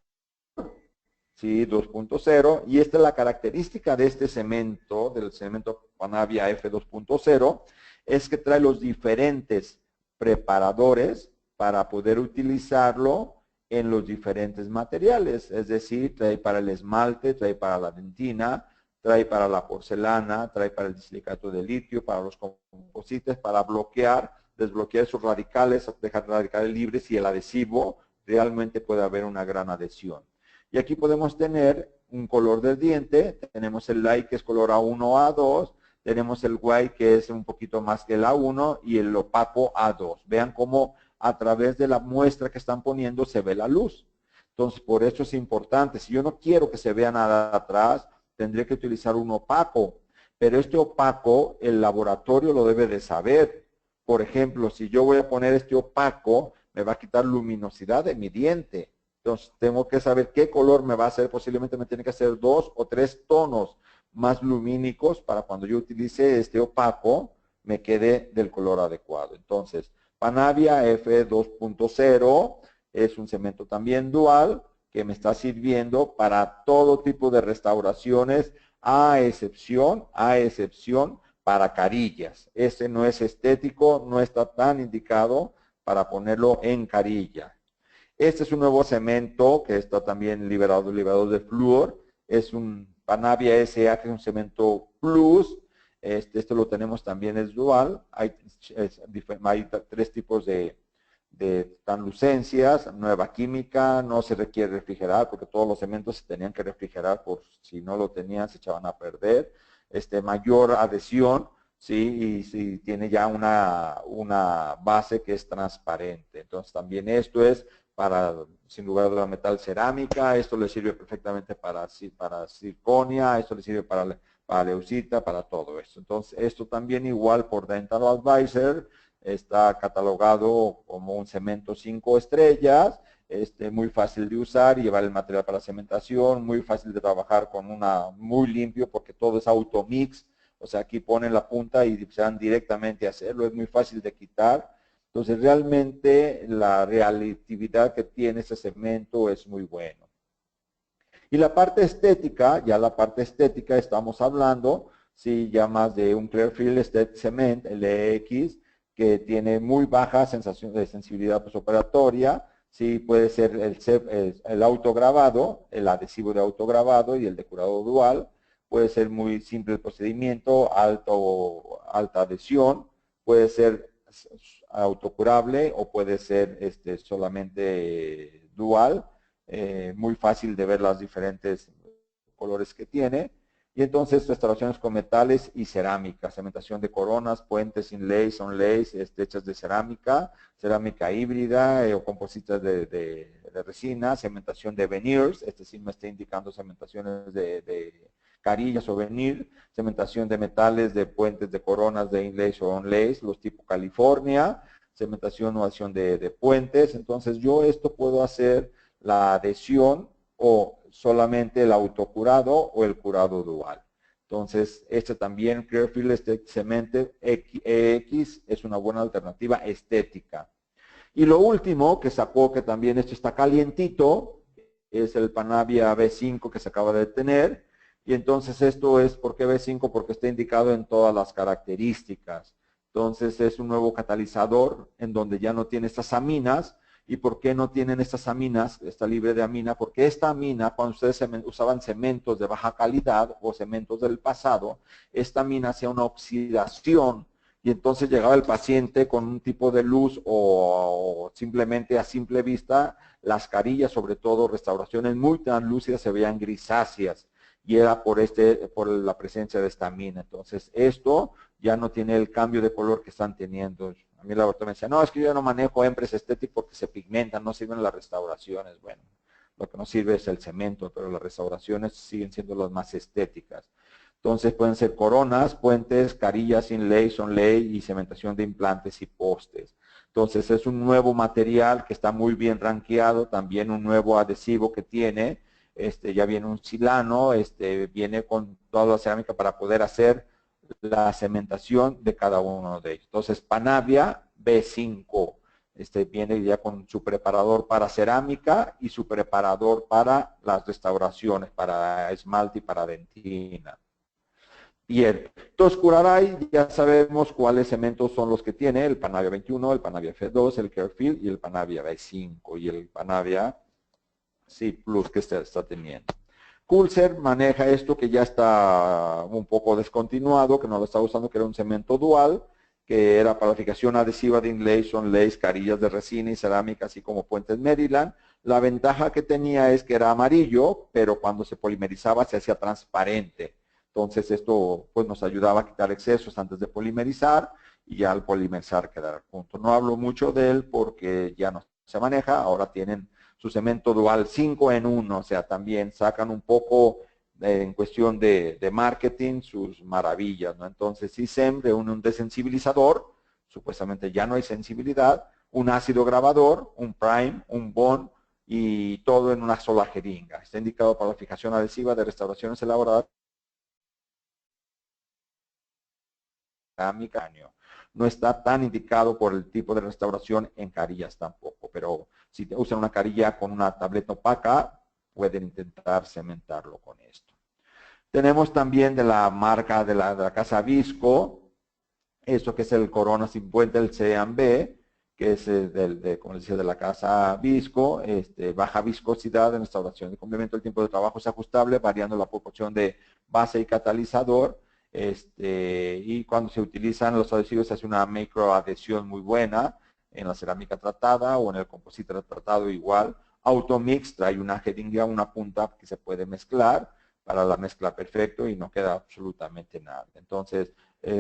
¿sí? 2.0, y esta es la característica de este cemento, del cemento Panavia F 2.0, es que trae los diferentes preparadores para poder utilizarlo en los diferentes materiales, es decir, trae para el esmalte, trae para la dentina, trae para la porcelana, trae para el silicato de litio, para los composites, para bloquear, desbloquear sus radicales, dejar radicales libres y el adhesivo, realmente puede haber una gran adhesión. Y aquí podemos tener un color del diente, tenemos el light que es color A1, A2, tenemos el white que es un poquito más que el A1 y el opaco A2. Vean cómo a través de la muestra que están poniendo se ve la luz. Entonces, por eso es importante. Si yo no quiero que se vea nada atrás, tendré que utilizar un opaco. Pero este opaco, el laboratorio lo debe de saber. Por ejemplo, si yo voy a poner este opaco, me va a quitar luminosidad de mi diente. Entonces, tengo que saber qué color me va a hacer. Posiblemente me tiene que hacer 2 o 3 tonos más lumínicos para cuando yo utilice este opaco, me quede del color adecuado. Entonces, Panavia F 2.0 es un cemento también dual que me está sirviendo para todo tipo de restauraciones a excepción para carillas. Este no es estético, no está tan indicado para ponerlo en carilla. Este es un nuevo cemento que está también liberado de flúor. Es un Panavia SA, que es un cemento plus. Este lo tenemos también, es dual. Hay 3 tipos de translucencias, nueva química, no se requiere refrigerar porque todos los cementos se tenían que refrigerar, por si no lo tenían se echaban a perder. Mayor adhesión, ¿sí? Y si tiene ya una base que es transparente. Entonces también esto es para, sin lugar a duda, metal cerámica. Esto le sirve perfectamente para circonia, esto le sirve para leucita, para todo esto. Entonces esto también igual por Dental Advisor está catalogado como un cemento 5 estrellas, muy fácil de usar y llevar el material para cementación, muy fácil de trabajar con muy limpio porque todo es automix, o sea, aquí ponen la punta y se van directamente a hacerlo, es muy fácil de quitar. Entonces, realmente la relatividad que tiene ese cemento es muy bueno. Y la parte estética, ya la parte estética estamos hablando, sí, ya más de un Clearfield Estate Cement, LX, que tiene muy baja sensación de sensibilidad postoperatoria, sí, puede ser el autograbado, el adhesivo de autograbado y el de curado dual, puede ser muy simple el procedimiento, alta adhesión, puede ser autocurable o puede ser solamente dual, muy fácil de ver los diferentes colores que tiene. Y entonces restauraciones con metales y cerámica, cementación de coronas, puentes, inlays, onlays, hechas de cerámica híbrida o compositas de resina, cementación de veneers, sí me está indicando cementaciones de carillas o veneer, cementación de metales, de puentes, de coronas, de inlays o onlays, los tipo California, cementación o acción de puentes. Entonces yo esto puedo hacer la adhesión o solamente el autocurado o el curado dual. Entonces, también, Clearfield Cement EX es una buena alternativa estética. Y lo último que sacó, que también esto está calientito, es el Panavia B5 que se acaba de tener. Y entonces esto es, ¿por qué B5? Porque está indicado en todas las características. Entonces es un nuevo catalizador en donde ya no tiene estas aminas. ¿Y por qué no tienen estas aminas? Está libre de amina, porque esta amina, cuando ustedes usaban cementos de baja calidad o cementos del pasado, esta amina hacía una oxidación y entonces llegaba el paciente con un tipo de luz o simplemente a simple vista, las carillas, sobre todo restauraciones muy translúcidas, se veían grisáceas y era por la presencia de esta amina. Entonces esto ya no tiene el cambio de color que están teniendo. A mí la doctora me decía, no, es que yo no manejo Empress Aesthetic porque se pigmentan, no sirven las restauraciones. Bueno, lo que no sirve es el cemento, pero las restauraciones siguen siendo las más estéticas. Entonces pueden ser coronas, puentes, carillas, inlay, onlay y cementación de implantes y postes. Entonces es un nuevo material que está muy bien rankeado, también un nuevo adhesivo que tiene, ya viene un silano, viene con toda la cerámica para poder hacer la cementación de cada uno de ellos. Entonces, Panavia B5, viene ya con su preparador para cerámica y su preparador para las restauraciones, para esmalte y para dentina. Bien, entonces Curaray ya sabemos cuáles cementos son los que tiene, el Panavia 21, el Panavia F2, el Clearfield y el Panavia B5 y el Panavia C Plus que está teniendo. Coolser maneja esto que ya está un poco descontinuado, que no lo está usando, que era un cemento dual, que era para fijación adhesiva de inlays, onlays, carillas de resina y cerámica, así como puentes Maryland. La ventaja que tenía es que era amarillo, pero cuando se polimerizaba se hacía transparente. Entonces esto pues nos ayudaba a quitar excesos antes de polimerizar y ya al polimerizar quedar junto. No hablo mucho de él porque ya no se maneja, ahora tienen su cemento dual 5 en 1, o sea, también sacan un poco en cuestión de marketing sus maravillas, ¿no? Entonces, CISEM reúne un desensibilizador, supuestamente ya no hay sensibilidad, un ácido grabador, un prime, un bond y todo en una sola jeringa. Está indicado para la fijación adhesiva de restauraciones elaboradas cerámica. No está tan indicado por el tipo de restauración en carillas tampoco, pero si usan una carilla con una tableta opaca, pueden intentar cementarlo con esto. Tenemos también de la marca de la casa Visco, esto que es el Corona 50, el C&B, que es como les decía, de la casa Visco, baja viscosidad en restauración de complemento. El tiempo de trabajo es ajustable, variando la proporción de base y catalizador. Y cuando se utilizan los adhesivos se hace una microadhesión muy buena en la cerámica tratada o en el composite tratado igual. Automix trae una jeringa, una punta que se puede mezclar para la mezcla perfecto y no queda absolutamente nada. Entonces,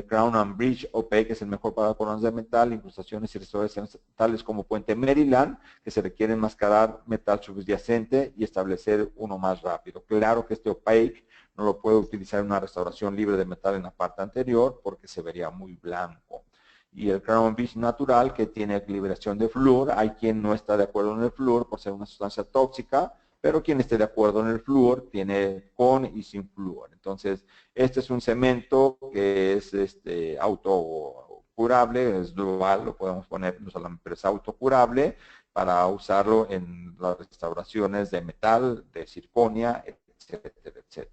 Crown and Bridge Opaque es el mejor para coronas de metal, incrustaciones y restauraciones tales como Puente Maryland, que se requiere enmascarar metal subyacente y establecer uno más rápido. Claro que este Opaque no lo puedo utilizar en una restauración libre de metal en la parte anterior porque se vería muy blanco. Y el Crown and Bridge natural, que tiene liberación de flúor, hay quien no está de acuerdo en el flúor por ser una sustancia tóxica, pero quien esté de acuerdo en el flúor tiene con y sin flúor. Entonces, este es un cemento que es autocurable, es dual, lo podemos poner no solamente, pero es autocurable para usarlo en las restauraciones de metal, de circonia, etcétera, etcétera.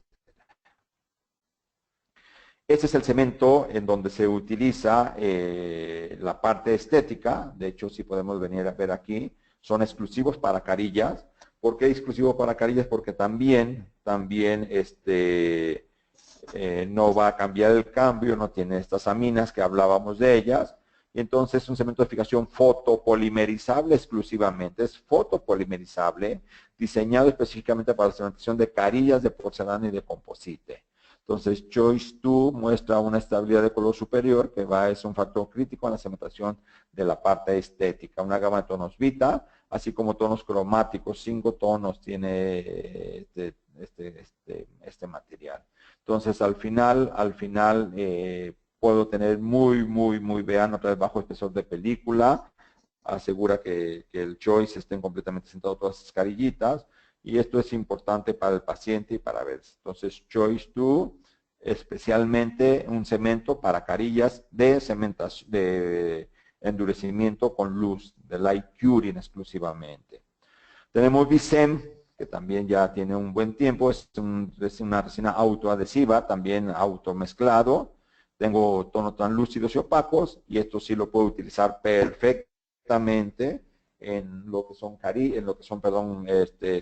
Este es el cemento en donde se utiliza la parte estética. De hecho, si podemos venir a ver aquí, son exclusivos para carillas. ¿Por qué exclusivo para carillas? Porque también no va a cambiar el cambio, no tiene estas aminas que hablábamos de ellas. Y entonces es un cemento de fijación fotopolimerizable exclusivamente. Es fotopolimerizable, diseñado específicamente para la cementación de carillas de porcelana y de composite. Entonces, Choice 2 muestra una estabilidad de color superior que es un factor crítico en la cementación de la parte estética. Una gama de tonos Vita, así como tonos cromáticos, 5 tonos tiene este material. Entonces, al final puedo tener vean otra vez bajo espesor de película. Asegura que el Choice estén completamente sentados todas esas carillitas. Y esto es importante para el paciente y para ver. Entonces, Choice 2, especialmente un cemento para carillas de endurecimiento con luz, de light curing exclusivamente. Tenemos Vicem, que también ya tiene un buen tiempo, es una resina autoadhesiva, también automezclado. Tengo tonos translúcidos y opacos, y esto sí lo puedo utilizar perfectamente en lo que son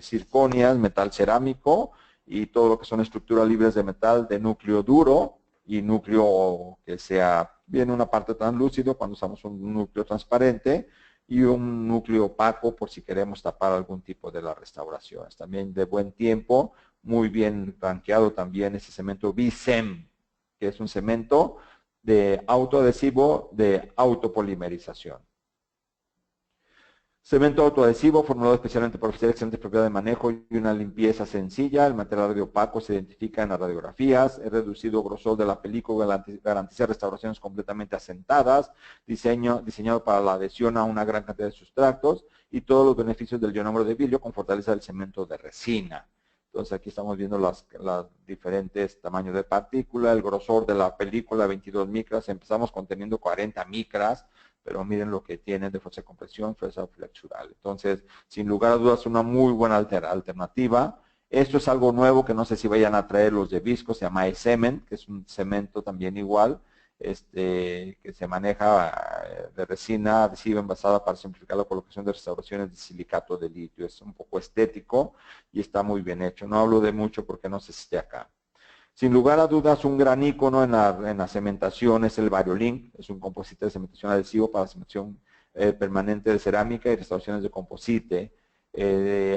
circonias, metal cerámico y todo lo que son estructuras libres de metal de núcleo duro y núcleo que sea bien una parte translúcido cuando usamos un núcleo transparente y un núcleo opaco por si queremos tapar algún tipo de las restauraciones. También de buen tiempo, muy bien rankeado también ese cemento Vicem, que es un cemento de autoadhesivo de autopolimerización. Cemento autoadhesivo formulado especialmente para ofrecer excelentes propiedades de manejo y una limpieza sencilla. El material radiopaco se identifica en las radiografías. El reducido grosor de la película garantiza restauraciones completamente asentadas. Diseñado para la adhesión a una gran cantidad de sustratos y todos los beneficios del ionómero de vidrio con fortaleza del cemento de resina. Entonces aquí estamos viendo los diferentes tamaños de partícula. El grosor de la película 22 micras. Empezamos conteniendo 40 micras. Pero miren lo que tiene de fuerza de compresión, fuerza flexural. Entonces, sin lugar a dudas, una muy buena alternativa. Esto es algo nuevo que no sé si vayan a traer los de Visco, se llama E-Cement, que es un cemento también igual, que se maneja de resina adhesiva envasada para simplificar la colocación de restauraciones de silicato de litio. Es un poco estético y está muy bien hecho. No hablo de mucho porque no sé si esté acá. Sin lugar a dudas, un gran ícono en la cementación es el Variolin. Es un composite de cementación adhesivo para cementación permanente de cerámica y restauraciones de composite.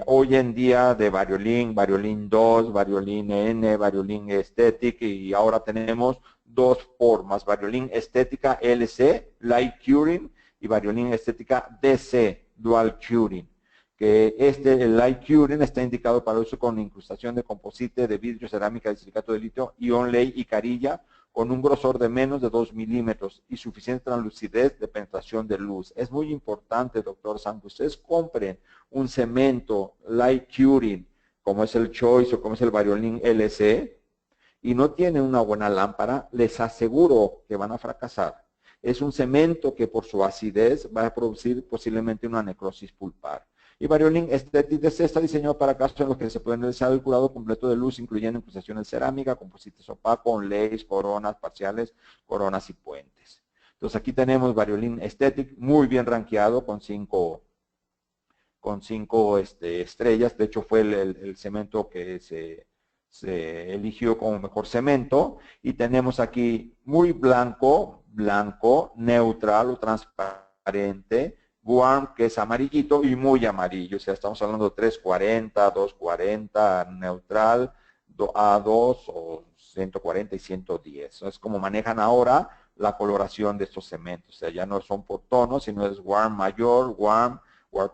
Hoy en día de Variolin, Variolin 2, Variolin N, Variolin Aesthetic y ahora tenemos dos formas, Variolin Estética LC, Light Curing y Variolin Estética DC, Dual Curing. Que el light curing está indicado para uso con incrustación de composite, de vidrio, cerámica, de silicato de litio, ion ley y carilla, con un grosor de menos de 2 milímetros y suficiente translucidez de penetración de luz. Es muy importante, doctor Sam, que ustedes compren un cemento light curing, como es el Choice o como es el Variolin LC, y no tienen una buena lámpara, les aseguro que van a fracasar. Es un cemento que por su acidez va a producir posiblemente una necrosis pulpar. Y Variolin Aesthetic está diseñado para casos en los que se pueden realizar el curado completo de luz, incluyendo incrustaciones de cerámica, composites opacos, onlays, coronas parciales, coronas y puentes. Entonces aquí tenemos Variolin Aesthetic, muy bien rankeado con cinco estrellas. De hecho fue el cemento que se eligió como mejor cemento. Y tenemos aquí muy blanco, neutral o transparente, warm, que es amarillito, y muy amarillo. O sea, estamos hablando de 340, 240, neutral, A2 o 140 y 110. Es como manejan ahora la coloración de estos cementos. O sea, ya no son por tonos, sino es warm mayor, warm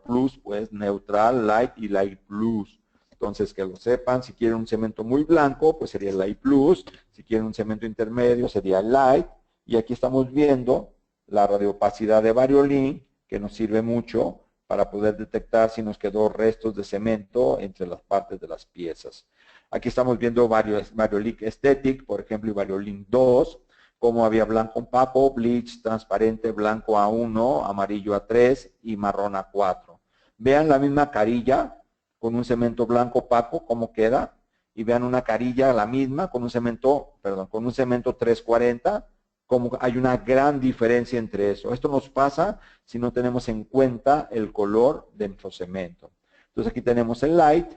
plus, pues neutral, light y light plus. Entonces, que lo sepan, si quieren un cemento muy blanco, pues sería el light plus. Si quieren un cemento intermedio, sería el light. Y aquí estamos viendo la radioopacidad de Variolin, que nos sirve mucho para poder detectar si nos quedó restos de cemento entre las partes de las piezas. Aquí estamos viendo Variolin Aesthetic, por ejemplo, y Variolin 2, como había blanco opaco, bleach, transparente, blanco A1, amarillo A3 y marrón A4. Vean la misma carilla con un cemento blanco opaco, cómo queda, y vean una carilla la misma con un cemento, con un cemento 340, como hay una gran diferencia entre eso. Esto nos pasa si no tenemos en cuenta el color de nuestro cemento. Entonces aquí tenemos el light,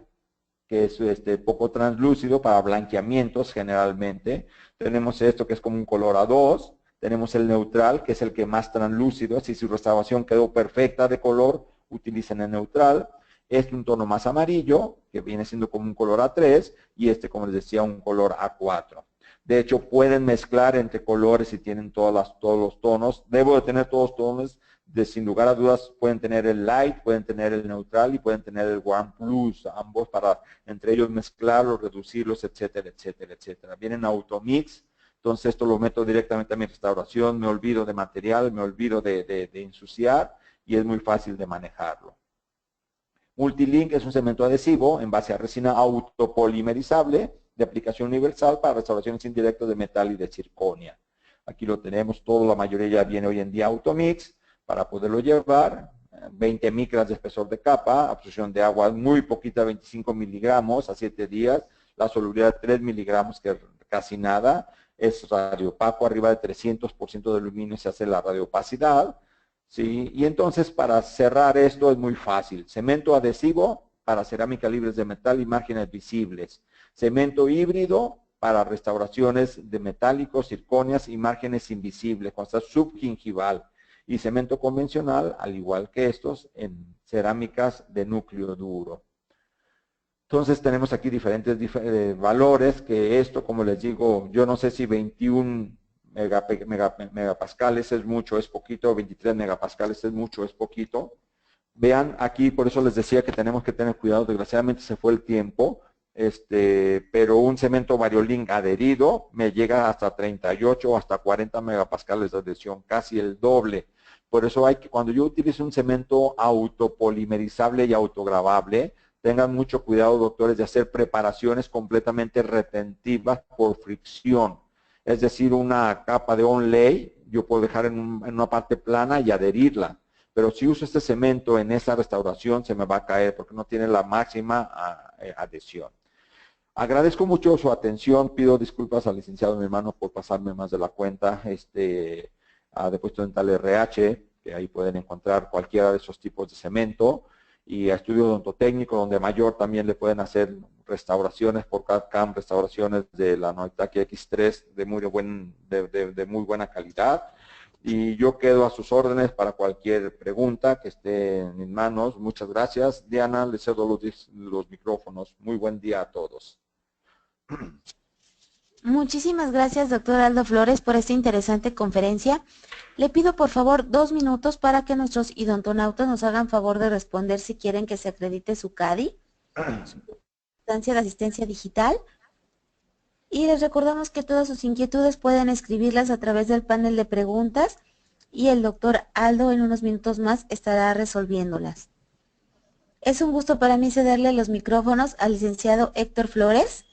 que es poco translúcido para blanqueamientos generalmente. Tenemos esto que es como un color A2. Tenemos el neutral, que es el que más translúcido. Si su restauración quedó perfecta de color, utilicen el neutral. Este un tono más amarillo, que viene siendo como un color A3, y este, como les decía, un color A4. De hecho, pueden mezclar entre colores si tienen todos los tonos. Debo de tener todos los tonos. Sin lugar a dudas, pueden tener el light, pueden tener el neutral y pueden tener el warm plus, ambos para entre ellos mezclarlos, reducirlos, etcétera, etcétera, etcétera. Vienen automix, entonces esto lo meto directamente a mi restauración, me olvido de material, me olvido de ensuciar y es muy fácil de manejarlo. Multilink es un cemento adhesivo en base a resina autopolimerizable de aplicación universal para restauraciones indirectas de metal y de circonia. Aquí lo tenemos, todo, la mayoría ya viene hoy en día automix para poderlo llevar. 20 micras de espesor de capa, absorción de agua muy poquita, 25 miligramos a 7 días, la solubilidad 3 miligramos, que casi nada, es radioopaco, arriba de 300% de aluminio se hace la radioopacidad. ¿Sí? Y entonces para cerrar esto es muy fácil. Cemento adhesivo para cerámica libres de metal y márgenes visibles. Cemento híbrido para restauraciones de metálicos, circonias y márgenes invisibles, cuando está subgingival. Y cemento convencional, al igual que estos, en cerámicas de núcleo duro. Entonces tenemos aquí diferentes valores, que esto, como les digo, yo no sé si 21 megapascales es mucho, es poquito, 23 megapascales es mucho, es poquito. Vean aquí, por eso les decía que tenemos que tener cuidado, desgraciadamente se fue el tiempo, pero un cemento Variolin adherido me llega hasta 38 o hasta 40 megapascales de adhesión, casi el doble. Por eso hay que, cuando yo utilizo un cemento autopolimerizable y autogravable, tengan mucho cuidado, doctores, de hacer preparaciones completamente retentivas por fricción. Es decir, una capa de onlay, yo puedo dejar en una parte plana y adherirla. Pero si uso este cemento en esa restauración, se me va a caer porque no tiene la máxima adhesión. Agradezco mucho su atención. Pido disculpas al licenciado, mi hermano, por pasarme más de la cuenta. A Depósito Dental RH, que ahí pueden encontrar cualquiera de esos tipos de cemento. Y a Estudio Odontotécnico, donde mayor también le pueden hacer restauraciones por CAD/CAM, restauraciones de la Noitaki X3 de muy buena calidad. Y yo quedo a sus órdenes para cualquier pregunta que esté en mis manos. Muchas gracias. Diana, le cedo los micrófonos. Muy buen día a todos.
Muchísimas gracias, doctor Aldo Flores, por esta interesante conferencia. Le pido por favor 2 minutos para que nuestros idontonautas nos hagan favor de responder si quieren que se acredite su CADI, su instancia de asistencia digital. Y les recordamos que todas sus inquietudes pueden escribirlas a través del panel de preguntas y el doctor Aldo en unos minutos más estará resolviéndolas. Es un gusto para mí cederle los micrófonos al licenciado Héctor Flores.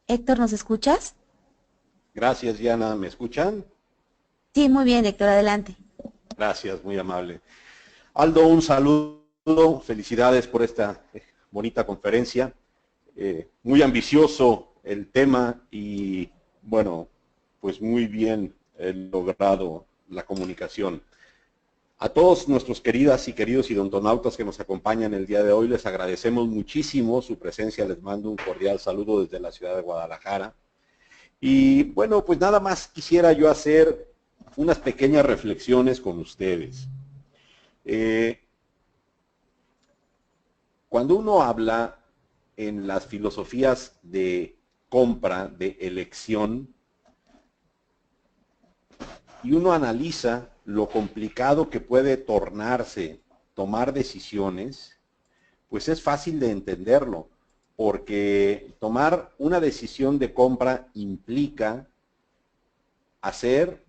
Héctor, ¿nos escuchas?
Gracias, Diana. ¿Me escuchan?
Sí, muy bien, Héctor, adelante.
Gracias, muy amable. Aldo, un saludo felicidades por esta bonita conferencia. Muy ambicioso el tema y, bueno, pues muy bien logrado la comunicación. A todos nuestros queridas y queridos idontonautas que nos acompañan el día de hoy, les agradecemos muchísimo su presencia, les mando un cordial saludo desde la ciudad de Guadalajara. Y bueno, pues nada más quisiera yo hacer unas pequeñas reflexiones con ustedes. Cuando uno habla en las filosofías de compra, de elección, y uno analiza lo complicado que puede tornarse tomar decisiones, pues es fácil de entenderlo, porque tomar una decisión de compra implica hacer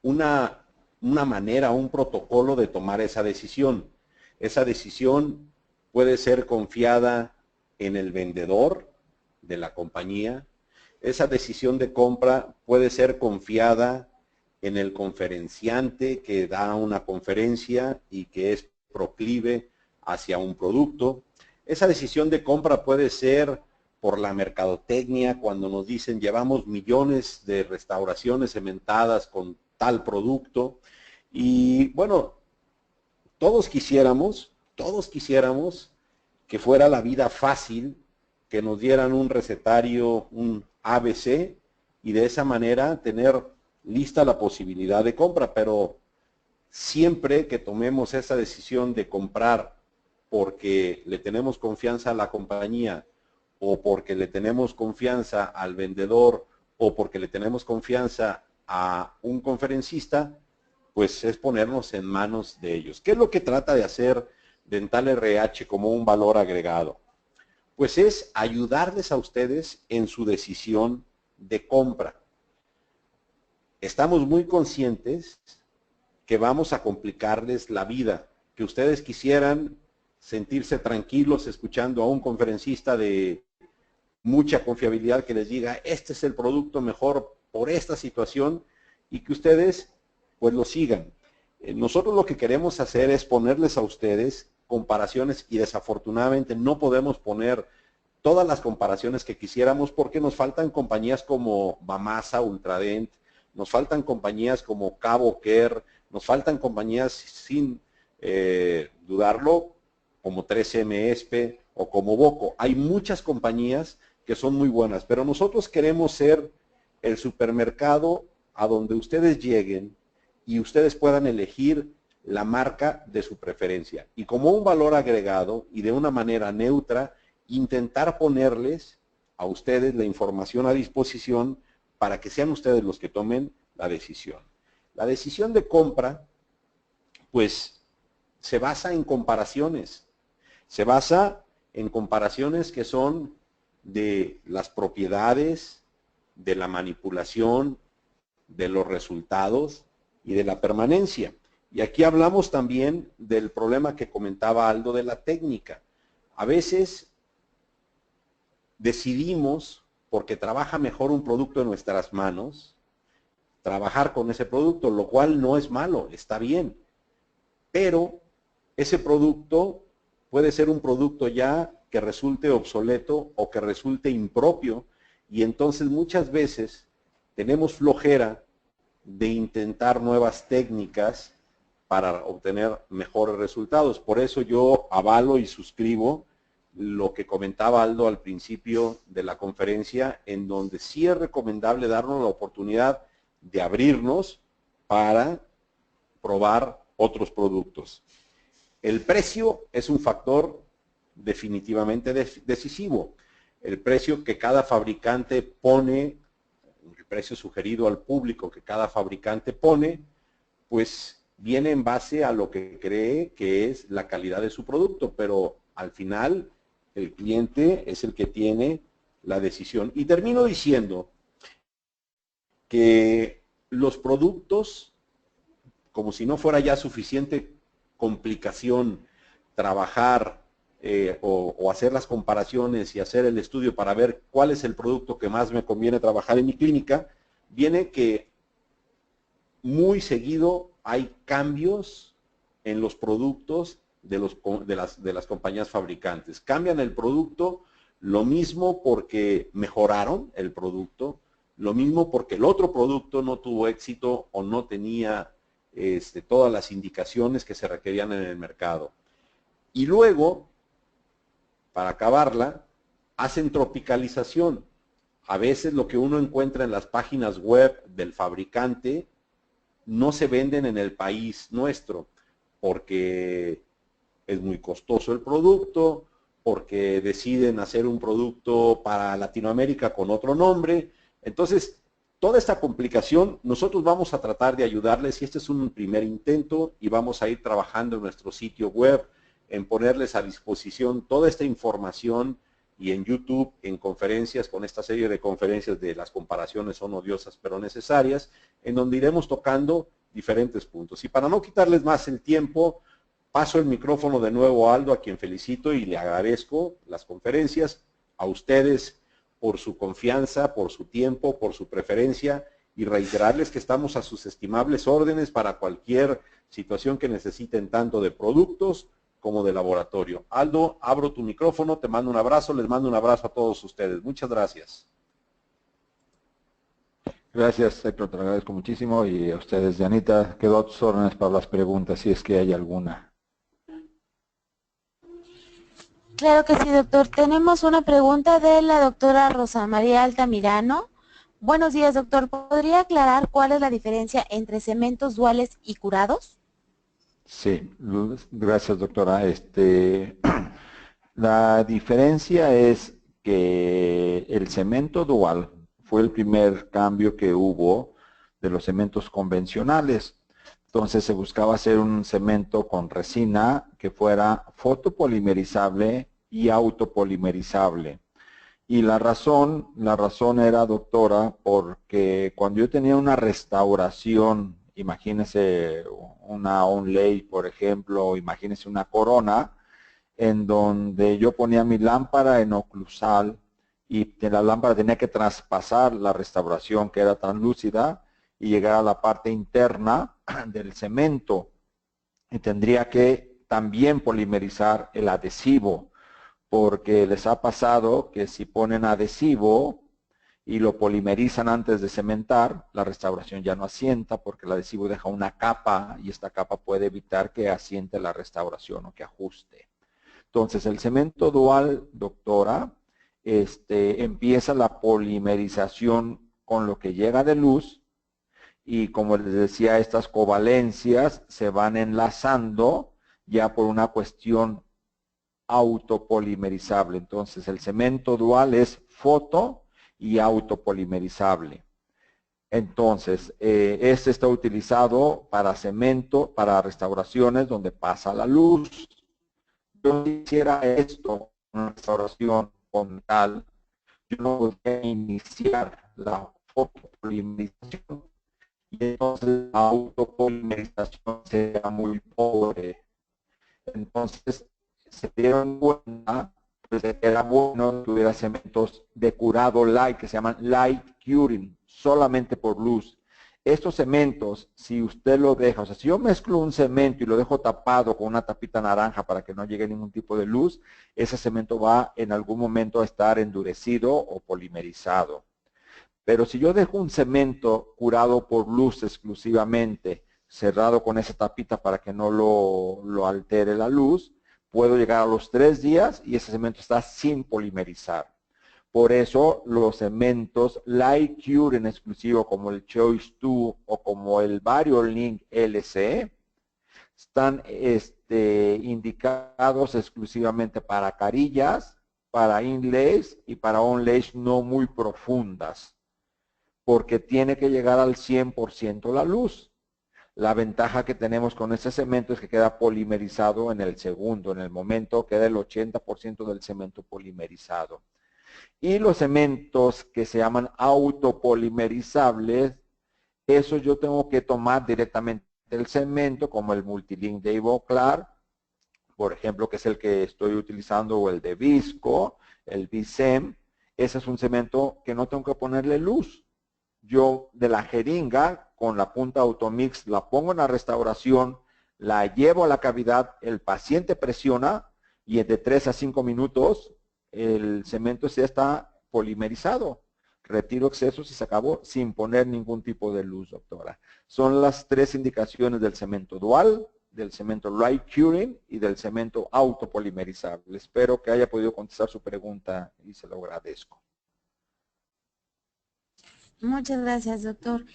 una manera, un protocolo de tomar esa decisión. Esa decisión puede ser confiada en el vendedor de la compañía. Esa decisión de compra puede ser confiada en el conferenciante que da una conferencia y que es proclive hacia un producto. Esa decisión de compra puede ser por la mercadotecnia, cuando nos dicen llevamos millones de restauraciones cementadas con tal producto. Y bueno, todos quisiéramos que fuera la vida fácil, que nos dieran un recetario, un ABC, y de esa manera tener lista la posibilidad de compra, pero siempre que tomemos esa decisión de comprar porque le tenemos confianza a la compañía o porque le tenemos confianza al vendedor o porque le tenemos confianza a un conferencista, pues es ponernos en manos de ellos. ¿Qué es lo que trata de hacer Dental RH como un valor agregado? Pues es ayudarles a ustedes en su decisión de compra. Estamos muy conscientes que vamos a complicarles la vida, que ustedes quisieran sentirse tranquilos escuchando a un conferencista de mucha confiabilidad que les diga, este es el producto mejor por esta situación, y que ustedes pues lo sigan. Nosotros lo que queremos hacer es ponerles a ustedes comparaciones y desafortunadamente no podemos poner todas las comparaciones que quisiéramos porque nos faltan compañías como Bamasa, Ultradent, nos faltan compañías como Cabo Care, nos faltan compañías sin dudarlo como 3M o como Boco. Hay muchas compañías que son muy buenas, pero nosotros queremos ser el supermercado a donde ustedes lleguen y ustedes puedan elegir la marca de su preferencia. Y como un valor agregado y de una manera neutra, intentar ponerles a ustedes la información a disposición para que sean ustedes los que tomen la decisión. La decisión de compra, pues, se basa en comparaciones. Se basa en comparaciones que son de las propiedades, de la manipulación, de los resultados y de la permanencia. Y aquí hablamos también del problema que comentaba Aldo de la técnica. A veces decidimos, porque trabaja mejor un producto en nuestras manos, trabajar con ese producto, lo cual no es malo, está bien. Pero ese producto puede ser un producto ya que resulte obsoleto o que resulte impropio, y entonces muchas veces tenemos flojera de intentar nuevas técnicas para obtener mejores resultados. Por eso yo avalo y suscribo lo que comentaba Aldo al principio de la conferencia, en donde sí es recomendable darnos la oportunidad de abrirnos para probar otros productos. El precio es un factor definitivamente decisivo. El precio que cada fabricante pone, el precio sugerido al público que cada fabricante pone, pues viene en base a lo que cree que es la calidad de su producto, pero al final el cliente es el que tiene la decisión. Y termino diciendo que los productos, como si no fuera ya suficiente complicación trabajar o hacer las comparaciones y hacer el estudio para ver cuál es el producto que más me conviene trabajar en mi clínica, viene que muy seguido hay cambios en los productos de las compañías fabricantes. Cambian el producto, lo mismo porque mejoraron el producto, lo mismo porque el otro producto no tuvo éxito o no tenía todas las indicaciones que se requerían en el mercado. Y luego, para acabarla, hacen tropicalización. A veces lo que uno encuentra en las páginas web del fabricante no se venden en el país nuestro, porque es muy costoso el producto, porque deciden hacer un producto para Latinoamérica con otro nombre. Entonces, toda esta complicación, nosotros vamos a tratar de ayudarles y este es un primer intento y vamos a ir trabajando en nuestro sitio web, en ponerles a disposición toda esta información y en YouTube, en conferencias, con esta serie de conferencias de las comparaciones son odiosas pero necesarias, en donde iremos tocando diferentes puntos. Y para no quitarles más el tiempo, paso el micrófono de nuevo a Aldo, a quien felicito y le agradezco las conferencias, a ustedes por su confianza, por su tiempo, por su preferencia y reiterarles que estamos a sus estimables órdenes para cualquier situación que necesiten tanto de productos como de laboratorio. Aldo, abro tu micrófono, te mando un abrazo, les mando un abrazo a todos ustedes. Muchas gracias.
Gracias, Héctor, te lo agradezco muchísimo y a ustedes, Dianita, quedo a tus órdenes para las preguntas, si es que hay alguna.
Claro que sí, doctor. Tenemos una pregunta de la doctora Rosa María Altamirano. Buenos días, doctor. ¿Podría aclarar cuál es la diferencia entre cementos duales y curados?
Sí, gracias, doctora. La diferencia es que el cemento dual fue el primer cambio que hubo de los cementos convencionales. Entonces se buscaba hacer un cemento con resina que fuera fotopolimerizable y autopolimerizable. Y la razón era, doctora, porque cuando yo tenía una restauración, imagínese una onlay, por ejemplo, o imagínese una corona, en donde yo ponía mi lámpara en oclusal y la lámpara tenía que traspasar la restauración que era tan lúcida y llegar a la parte interna del cemento. Y tendría que también polimerizar el adhesivo, porque les ha pasado que si ponen adhesivo y lo polimerizan antes de cementar, la restauración ya no asienta porque el adhesivo deja una capa y esta capa puede evitar que asiente la restauración o que ajuste. Entonces, el cemento dual, doctora, empieza la polimerización con lo que llega de luz y como les decía, estas covalencias se van enlazando ya por una cuestión autopolimerizable. Entonces, el cemento dual es foto y autopolimerizable. Entonces, este está utilizado para cemento, para restauraciones donde pasa la luz. Yo hiciera esto, una restauración con tal, yo no podría iniciar la fotopolimerización y entonces la autopolimerización sería muy pobre. Entonces se dieron cuenta pues, de que era bueno que hubiera cementos de curado light, que se llaman light curing, solamente por luz. Estos cementos, si usted lo deja, o sea, si yo mezclo un cemento y lo dejo tapado con una tapita naranja para que no llegue ningún tipo de luz, ese cemento va en algún momento a estar endurecido o polimerizado. Pero si yo dejo un cemento curado por luz exclusivamente, cerrado con esa tapita para que no lo altere la luz, puedo llegar a los 3 días y ese cemento está sin polimerizar. Por eso los cementos Light Cure en exclusivo como el Choice 2 o como el VarioLink LC están indicados exclusivamente para carillas, para inlays y para onlays no muy profundas, porque tiene que llegar al 100% la luz. La ventaja que tenemos con este cemento es que queda polimerizado en el segundo, en el momento queda el 80% del cemento polimerizado. Y los cementos que se llaman autopolimerizables, eso yo tengo que tomar directamente el cemento, como el Multilink de Ivoclar, por ejemplo, que es el que estoy utilizando, o el de Visco, el Vicem. Ese es un cemento que no tengo que ponerle luz. Yo de la jeringa, con la punta Automix, la pongo en la restauración, la llevo a la cavidad, el paciente presiona y de 3 a 5 minutos el cemento ya está polimerizado. Retiro excesos y se acabó sin poner ningún tipo de luz, doctora. Son las 3 indicaciones del cemento dual, del cemento light curing y del cemento autopolimerizable. Espero que haya podido contestar su pregunta y se lo agradezco.
Muchas gracias, doctor.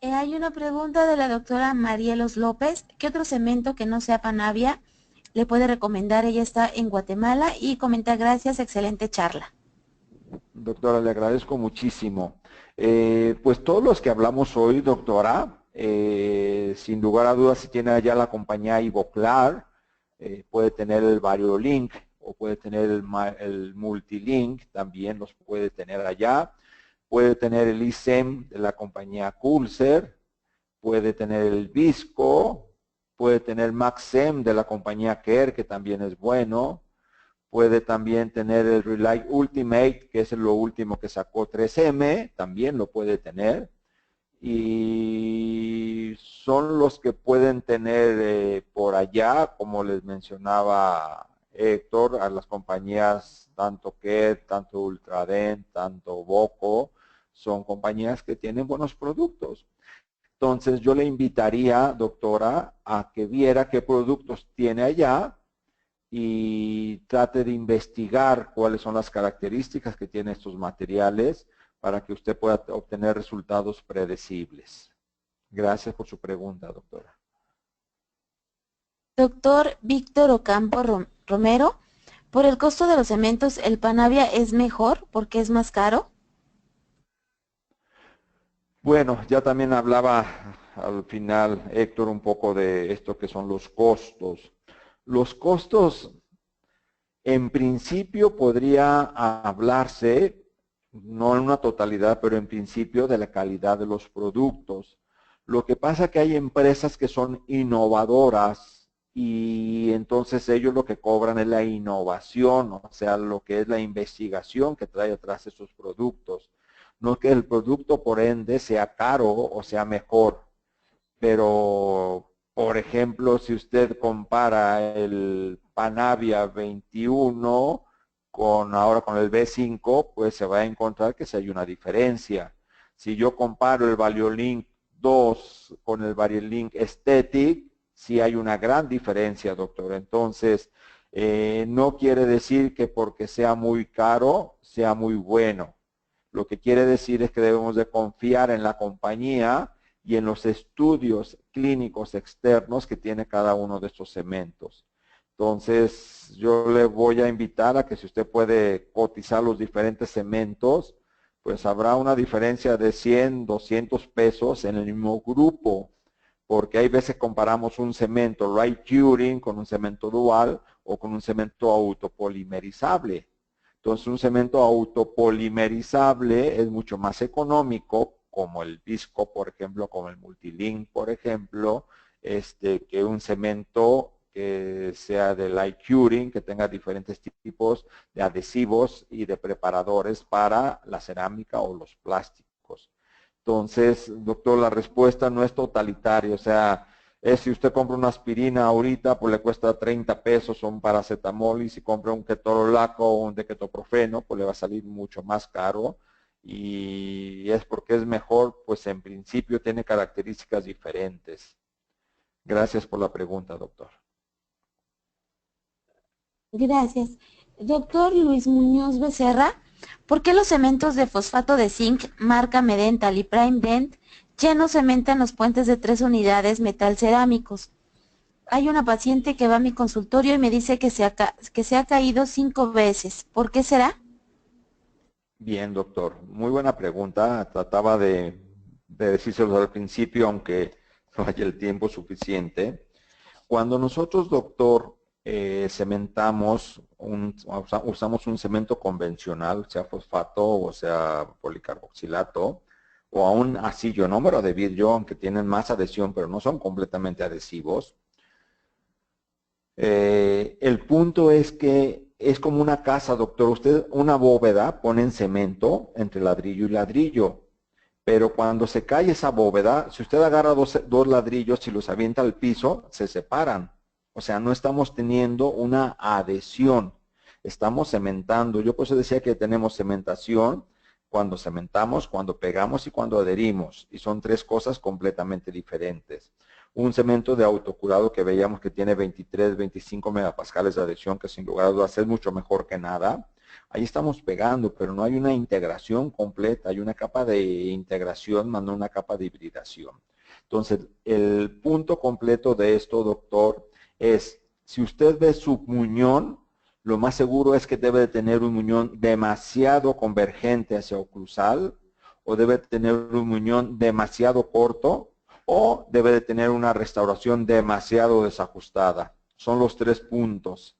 Hay una pregunta de la doctora Marielos López. ¿Qué otro cemento que no sea Panavia le puede recomendar? Ella está en Guatemala y comenta: gracias, excelente charla.
Doctora, le agradezco muchísimo. Pues todos los que hablamos hoy, doctora, sin lugar a dudas, si tiene allá la compañía Ivoclar, puede tener el Variolink o puede tener el Multilink, también los puede tener allá. Puede tener el ISEM de la compañía Coulser, puede tener el Visco, puede tener Maxem de la compañía Kerr, que también es bueno. Puede también tener el Relay Ultimate, que es lo último que sacó 3M, también lo puede tener. Y son los que pueden tener por allá, como les mencionaba Héctor, a las compañías tanto Kerr, tanto Ultradent, tanto Boco, son compañías que tienen buenos productos. Entonces yo le invitaría, doctora, a que viera qué productos tiene allá y trate de investigar cuáles son las características que tienen estos materiales para que usted pueda obtener resultados predecibles. Gracias por su pregunta, doctora.
Doctor Víctor Ocampo Romero, ¿por el costo de los cementos el Panavia es mejor porque es más caro?
Bueno, ya también hablaba al final, Héctor, un poco de esto que son los costos. Los costos, en principio, podría hablarse, no en una totalidad, pero en principio, de la calidad de los productos. Lo que pasa es que hay empresas que son innovadoras y entonces ellos lo que cobran es la innovación, o sea, lo que es la investigación que trae atrás esos productos. No que el producto por ende sea caro o sea mejor, pero por ejemplo, si usted compara el Panavia 21 ahora con el B5, pues se va a encontrar que sí hay una diferencia. Si yo comparo el Variolink 2 con el Variolink Aesthetic, sí hay una gran diferencia, doctor. Entonces, no quiere decir que porque sea muy caro, sea muy bueno. Lo que quiere decir es que debemos de confiar en la compañía y en los estudios clínicos externos que tiene cada uno de estos cementos. Entonces, yo le voy a invitar a que si usted puede cotizar los diferentes cementos, pues habrá una diferencia de 100, 200 pesos en el mismo grupo, porque hay veces comparamos un cemento light curing con un cemento dual o con un cemento autopolimerizable. Entonces, un cemento autopolimerizable es mucho más económico, como el Visco, por ejemplo, como el Multilink, por ejemplo, que un cemento que sea de light curing, que tenga diferentes tipos de adhesivos y de preparadores para la cerámica o los plásticos. Entonces, doctor, la respuesta no es totalitaria, o sea, si usted compra una aspirina ahorita, pues le cuesta 30 pesos un paracetamol, y si compra un ketorolaco o un deketoprofeno, pues le va a salir mucho más caro, y es porque es mejor, pues en principio tiene características diferentes. Gracias por la pregunta, doctor.
Gracias. Doctor Luis Muñoz Becerra, ¿por qué los cementos de fosfato de zinc marca Medental y Prime Dent ya no cementan los puentes de 3 unidades metal cerámicos? Hay una paciente que va a mi consultorio y me dice que se ha caído 5 veces. ¿Por qué será?
Bien, doctor. Muy buena pregunta. Trataba de decírselos al principio, aunque no haya el tiempo suficiente. Cuando nosotros, doctor, cementamos, usamos un cemento convencional, sea fosfato o sea policarboxilato, o aún así ionómero de vidrio, aunque tienen más adhesión, pero no son completamente adhesivos. El punto es que es como una casa, doctor. Usted una bóveda pone en cemento entre ladrillo y ladrillo, Pero cuando se cae esa bóveda, si usted agarra dos ladrillos y los avienta al piso, se separan. O sea, no estamos teniendo una adhesión, estamos cementando. Yo por eso decía que tenemos cementación cuando cementamos, cuando pegamos y cuando adherimos. Y son tres cosas completamente diferentes. Un cemento de autocurado que veíamos que tiene 23, 25 megapascales de adhesión, que sin lugar a dudas es mucho mejor que nada. Ahí estamos pegando, pero no hay una integración completa, hay una capa de integración más no una capa de hibridación. Entonces, el punto completo de esto, doctor, es, si usted ve su muñón, lo más seguro es que debe de tener un muñón demasiado convergente hacia oclusal, o debe tener un muñón demasiado corto, o debe de tener una restauración demasiado desajustada. Son los tres puntos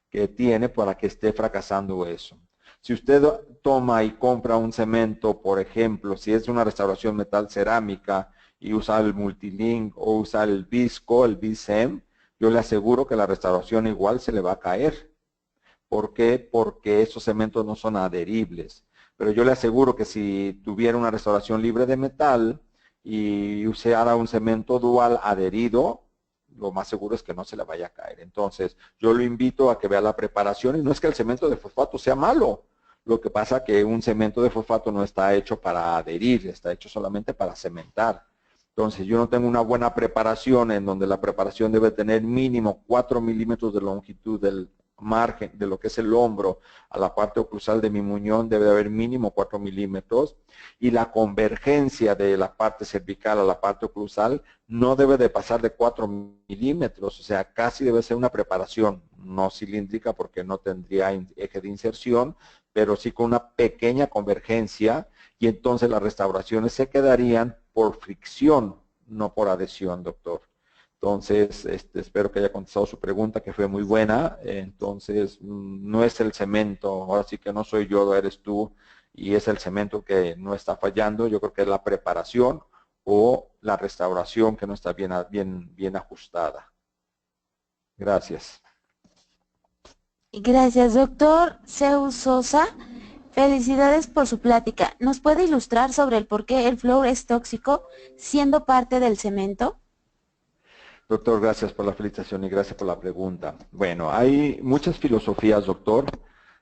que tiene para que esté fracasando eso. Si usted toma y compra un cemento, por ejemplo, si es una restauración metal cerámica y usa el Multilink o usa el Visco, el Visem, yo le aseguro que la restauración igual se le va a caer. ¿Por qué? Porque esos cementos no son adheribles. Pero yo le aseguro que si tuviera una restauración libre de metal y usara un cemento dual adherido, lo más seguro es que no se le vaya a caer. Entonces, yo lo invito a que vea la preparación y no es que el cemento de fosfato sea malo. Lo que pasa es que un cemento de fosfato no está hecho para adherir, está hecho solamente para cementar. Entonces, yo no tengo una buena preparación en donde la preparación debe tener mínimo 4 milímetros de longitud del margen de lo que es el hombro a la parte oclusal de mi muñón, debe haber mínimo 4 milímetros, y la convergencia de la parte cervical a la parte oclusal no debe de pasar de 4 milímetros, o sea, casi debe ser una preparación no cilíndrica porque no tendría eje de inserción, pero sí con una pequeña convergencia, y entonces las restauraciones se quedarían por fricción, no por adhesión, doctor. Entonces, espero que haya contestado su pregunta, que fue muy buena. Entonces, no es el cemento, ahora sí que no soy yo, eres tú, y es el cemento que no está fallando. Yo creo que es la preparación o la restauración que no está bien ajustada. Gracias.
Gracias, doctor Zeus Sosa. Felicidades por su plática. ¿Nos puede ilustrar sobre el por qué el flúor es tóxico siendo parte del cemento?
Doctor, gracias por la felicitación y gracias por la pregunta. Bueno, hay muchas filosofías, doctor.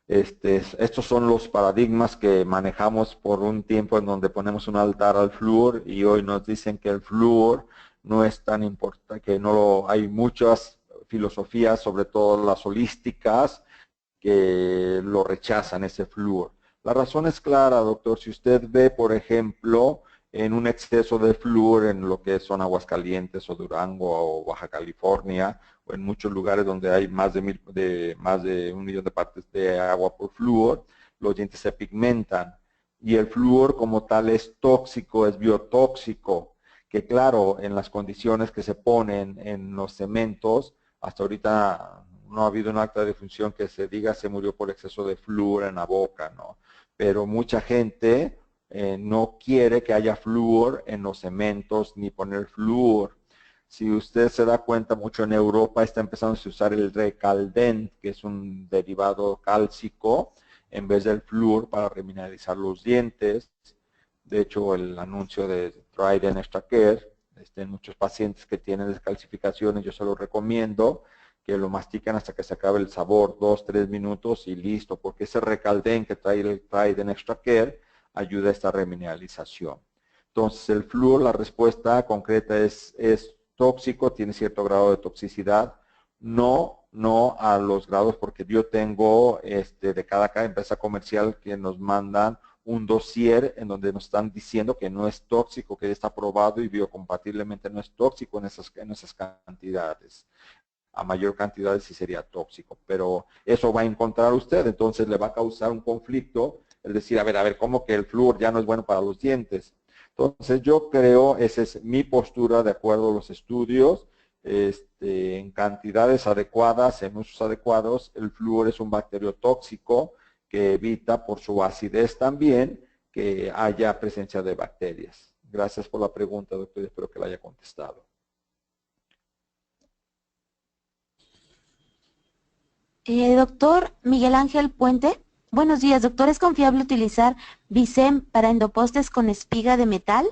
Estos son los paradigmas que manejamos por un tiempo en donde ponemos un altar al flúor y hoy nos dicen que el flúor no es tan importante, que no lo, hay muchas filosofías, sobre todo las holísticas, que lo rechazan ese flúor. La razón es clara, doctor. Si usted ve, por ejemplo, en un exceso de flúor en lo que son Aguascalientes o Durango o Baja California, o en muchos lugares donde hay más de 1 millón de partes de agua por flúor, los dientes se pigmentan. Y el flúor como tal es tóxico, es biotóxico, que claro, en las condiciones que se ponen en los cementos, hasta ahorita no ha habido un acta de defunción que se diga se murió por exceso de flúor en la boca, ¿no? Pero mucha gente no quiere que haya flúor en los cementos ni poner flúor. Si usted se da cuenta, mucho en Europa está empezando a usar el Recaldent, que es un derivado cálcico, en vez del flúor para remineralizar los dientes. De hecho, el anuncio de Trident Extra Care, en muchos pacientes que tienen descalcificaciones, yo se lo recomiendo que lo mastican hasta que se acabe el sabor, 2-3 minutos y listo, porque ese Recaldent que trae el Trident Extra Care ayuda a esta remineralización. Entonces, el flúor, la respuesta concreta es tóxico, tiene cierto grado de toxicidad, no a los grados, porque yo tengo de cada empresa comercial que nos mandan un dossier en donde nos están diciendo que no es tóxico, que está probado y biocompatiblemente no es tóxico en esas cantidades. A mayor cantidad sí sería tóxico, pero eso va a encontrar usted, entonces le va a causar un conflicto, es decir, a ver, ¿cómo que el flúor ya no es bueno para los dientes? Entonces yo creo, esa es mi postura de acuerdo a los estudios, en cantidades adecuadas, en usos adecuados, el flúor es un bacteriotóxico que evita por su acidez también que haya presencia de bacterias. Gracias por la pregunta, doctor, espero que la haya contestado.
Doctor Miguel Ángel Puente, Buenos días, doctor. ¿Es confiable utilizar Bicem para endopostes con espiga de metal?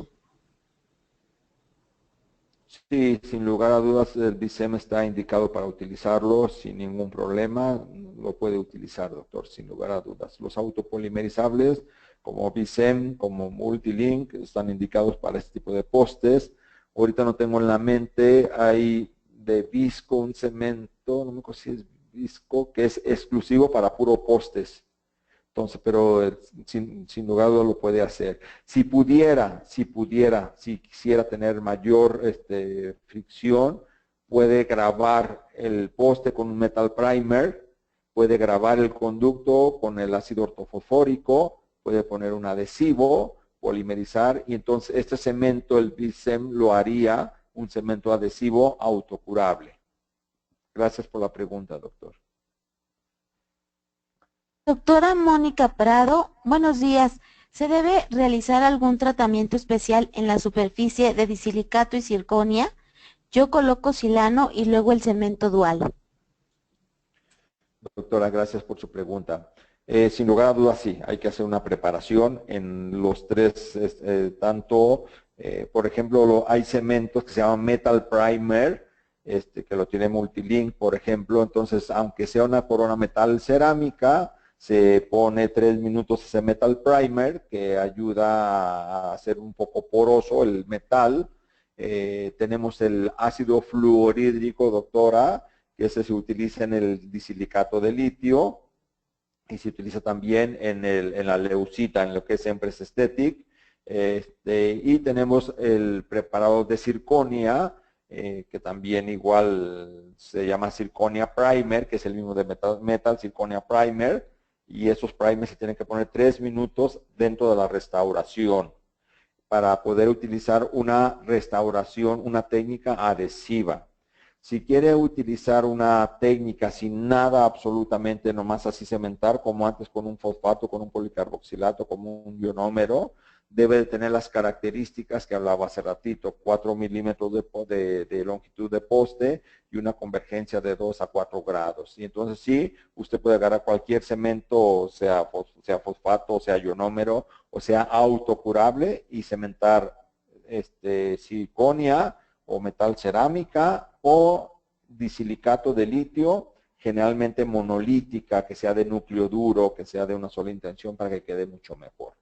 Sí, sin lugar a dudas el BICEM está indicado para utilizarlo sin ningún problema. Lo puede utilizar, doctor, sin lugar a dudas. Los autopolimerizables como BICEM, como Multilink, están indicados para este tipo de postes. Ahorita no tengo en la mente, hay de Visco un cemento, no me acuerdo si es Visco, que es exclusivo para puro postes. Entonces, pero sin lugar a dudas lo puede hacer. Si quisiera tener mayor fricción, puede grabar el poste con un metal primer, puede grabar el conducto con el ácido ortofosfórico, puede poner un adhesivo, polimerizar, y entonces este cemento, el BICEM, lo haría un cemento adhesivo autocurable. Gracias por la pregunta, doctor.
Doctora Mónica Prado, buenos días. ¿Se debe realizar algún tratamiento especial en la superficie de disilicato y circonia? Yo coloco silano y luego el cemento dual.
Doctora, gracias por su pregunta. Sin lugar a dudas, sí, hay que hacer una preparación en los tres, por ejemplo, hay cementos que se llaman Metal Primer, que lo tiene Multilink, por ejemplo, entonces, aunque sea una corona metal cerámica, se pone 3 minutos ese Metal Primer, que ayuda a hacer un poco poroso el metal. Tenemos el ácido fluorhídrico, doctora, que ese se utiliza en el disilicato de litio y se utiliza también en la leucita, en lo que es Empress Aesthetic. Y tenemos el preparado de circonia, que también igual se llama Circonia Primer, que es el mismo de Metal Circonia Primer, y esos primers se tienen que poner 3 minutos dentro de la restauración para poder utilizar una restauración, una técnica adhesiva. Si quiere utilizar una técnica sin nada absolutamente, nomás así cementar, como antes con un fosfato, con un policarboxilato, como un ionómero, debe de tener las características que hablaba hace ratito, 4 milímetros de longitud de poste y una convergencia de 2 a 4 grados. Y entonces sí, usted puede agarrar cualquier cemento, sea fosfato, sea ionómero, o sea autocurable, y cementar circonia o metal cerámica o disilicato de litio, generalmente monolítica, que sea de núcleo duro, que sea de una sola intención para que quede mucho mejor.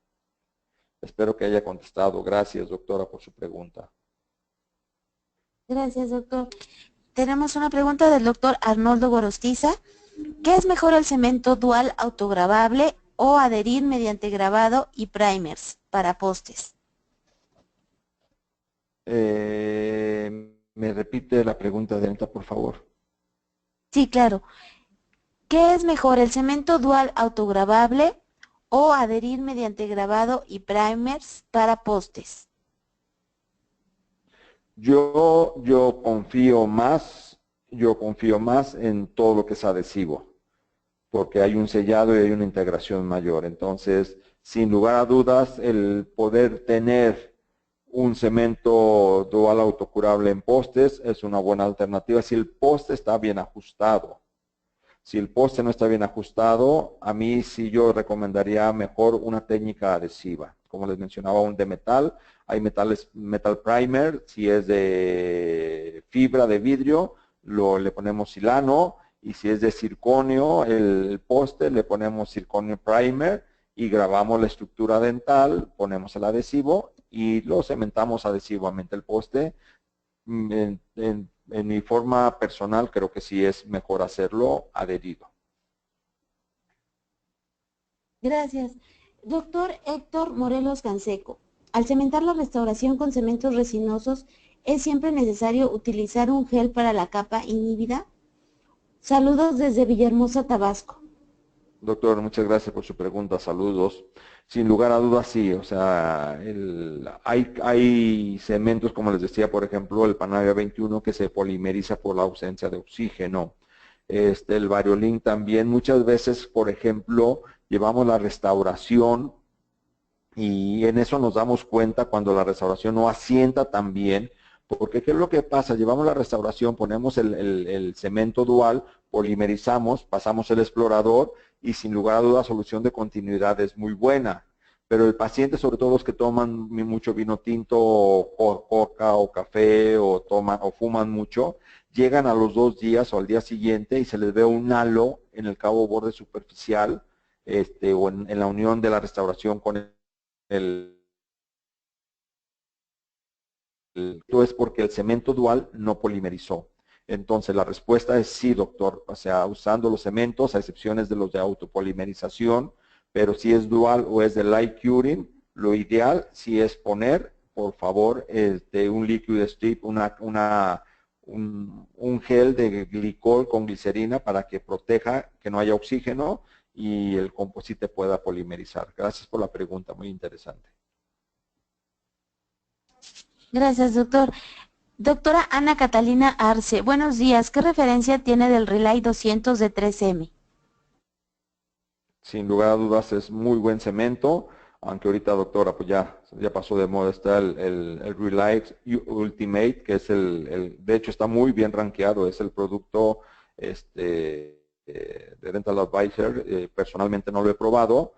Espero que haya contestado. Gracias, doctora, por su pregunta.
Gracias, doctor. Tenemos una pregunta del doctor Arnoldo Gorostiza. ¿Qué es mejor, el cemento dual autogravable o adherir mediante grabado y primers para postes?
¿Me repite la pregunta, Denita, por favor?
Sí, claro. ¿Qué es mejor, el cemento dual autogravable o adherir mediante grabado y primers para postes?
Yo confío más en todo lo que es adhesivo, porque hay un sellado y hay una integración mayor. Entonces, sin lugar a dudas, el poder tener un cemento dual autocurable en postes es una buena alternativa si el poste está bien ajustado. Si el poste no está bien ajustado, a mí sí yo recomendaría mejor una técnica adhesiva. Como les mencionaba, un de metal. Hay metal primer, si es de fibra de vidrio, le ponemos silano. Y si es de circonio, el poste, le ponemos circonio primer y grabamos la estructura dental, ponemos el adhesivo y lo cementamos adhesivamente el poste. En mi forma personal creo que sí es mejor hacerlo adherido.
Gracias. Doctor Héctor Morelos Canseco, al cementar la restauración con cementos resinosos, ¿es siempre necesario utilizar un gel para la capa inhibida? Saludos desde Villahermosa, Tabasco.
Doctor, muchas gracias por su pregunta. Saludos. Sin lugar a dudas, sí. O sea, hay cementos, como les decía, por ejemplo, el Panavia 21, que se polimeriza por la ausencia de oxígeno. El Variolink también. Muchas veces, por ejemplo, llevamos la restauración y en eso nos damos cuenta cuando la restauración no asienta tan bien, porque ¿qué es lo que pasa? Llevamos la restauración, ponemos el cemento dual, polimerizamos, pasamos el explorador y sin lugar a dudas solución de continuidad es muy buena. Pero el paciente, sobre todo los que toman mucho vino tinto o coca o café o toman o fuman mucho, llegan a los 2 días o al día siguiente y se les ve un halo en el cabo borde superficial o en la unión de la restauración con esto es porque el cemento dual no polimerizó. Entonces la respuesta es sí, doctor, o sea, usando los cementos, a excepciones de los de autopolimerización, pero si es dual o es de light curing, lo ideal sí es poner, por favor, un liquid strip, un gel de glicol con glicerina para que proteja que no haya oxígeno y el composite pueda polimerizar. Gracias por la pregunta, muy interesante.
Gracias, doctor. Doctora Ana Catalina Arce, buenos días. ¿Qué referencia tiene del Relay 200 de 3M?
Sin lugar a dudas es muy buen cemento, aunque ahorita, doctora, pues ya pasó de moda. Está el Relight Ultimate, que es de hecho está muy bien rankeado, es el producto de Dental Advisor. Personalmente no lo he probado,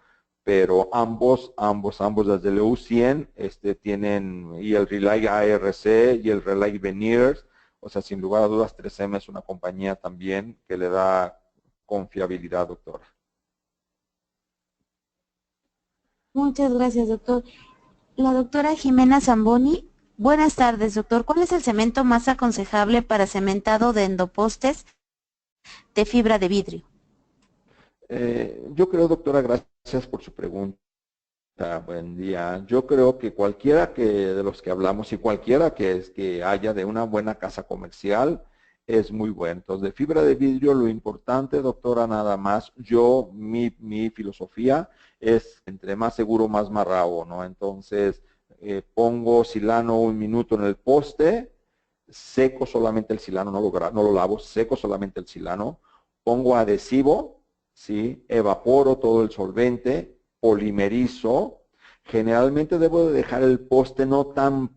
pero ambos desde el EU100 tienen, y el Relay ARC y el Relay Veneers, o sea, sin lugar a dudas 3M es una compañía también que le da confiabilidad, doctora.
Muchas gracias, doctor. La doctora Jimena Zamboni, buenas tardes, doctor. ¿Cuál es el cemento más aconsejable para cementado de endopostes de fibra de vidrio?
Yo creo, doctora, gracias por su pregunta. Buen día. Yo creo que cualquiera de los que hablamos y cualquiera que haya de una buena casa comercial es muy bueno. Entonces, de fibra de vidrio, lo importante, doctora, nada más, mi filosofía es entre más seguro, más marrabo, ¿no? Entonces, pongo silano 1 minuto en el poste, seco solamente el silano, no lo lavo, seco solamente el silano, pongo adhesivo, ¿sí? Evaporo todo el solvente, polimerizo. Generalmente debo de dejar el poste no tan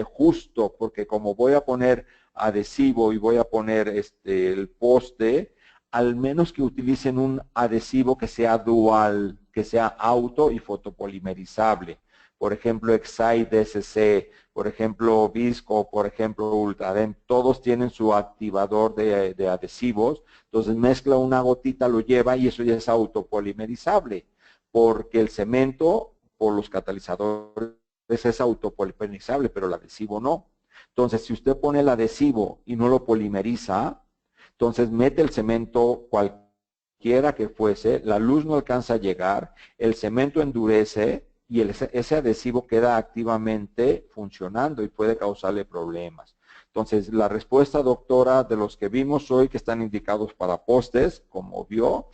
justo, porque como voy a poner adhesivo y voy a poner el poste, al menos que utilicen un adhesivo que sea dual, que sea auto y fotopolimerizable. Por ejemplo, Excite DSC, por ejemplo, Visco, por ejemplo, Ultradent, todos tienen su activador de adhesivos. Entonces mezcla una gotita, lo lleva y eso ya es autopolimerizable, porque el cemento, por los catalizadores, es autopolimerizable, pero el adhesivo no. Entonces, si usted pone el adhesivo y no lo polimeriza, entonces mete el cemento cualquiera que fuese, la luz no alcanza a llegar, el cemento endurece y ese adhesivo queda activamente funcionando y puede causarle problemas. Entonces, la respuesta, doctora, de los que vimos hoy que están indicados para postes, como vio,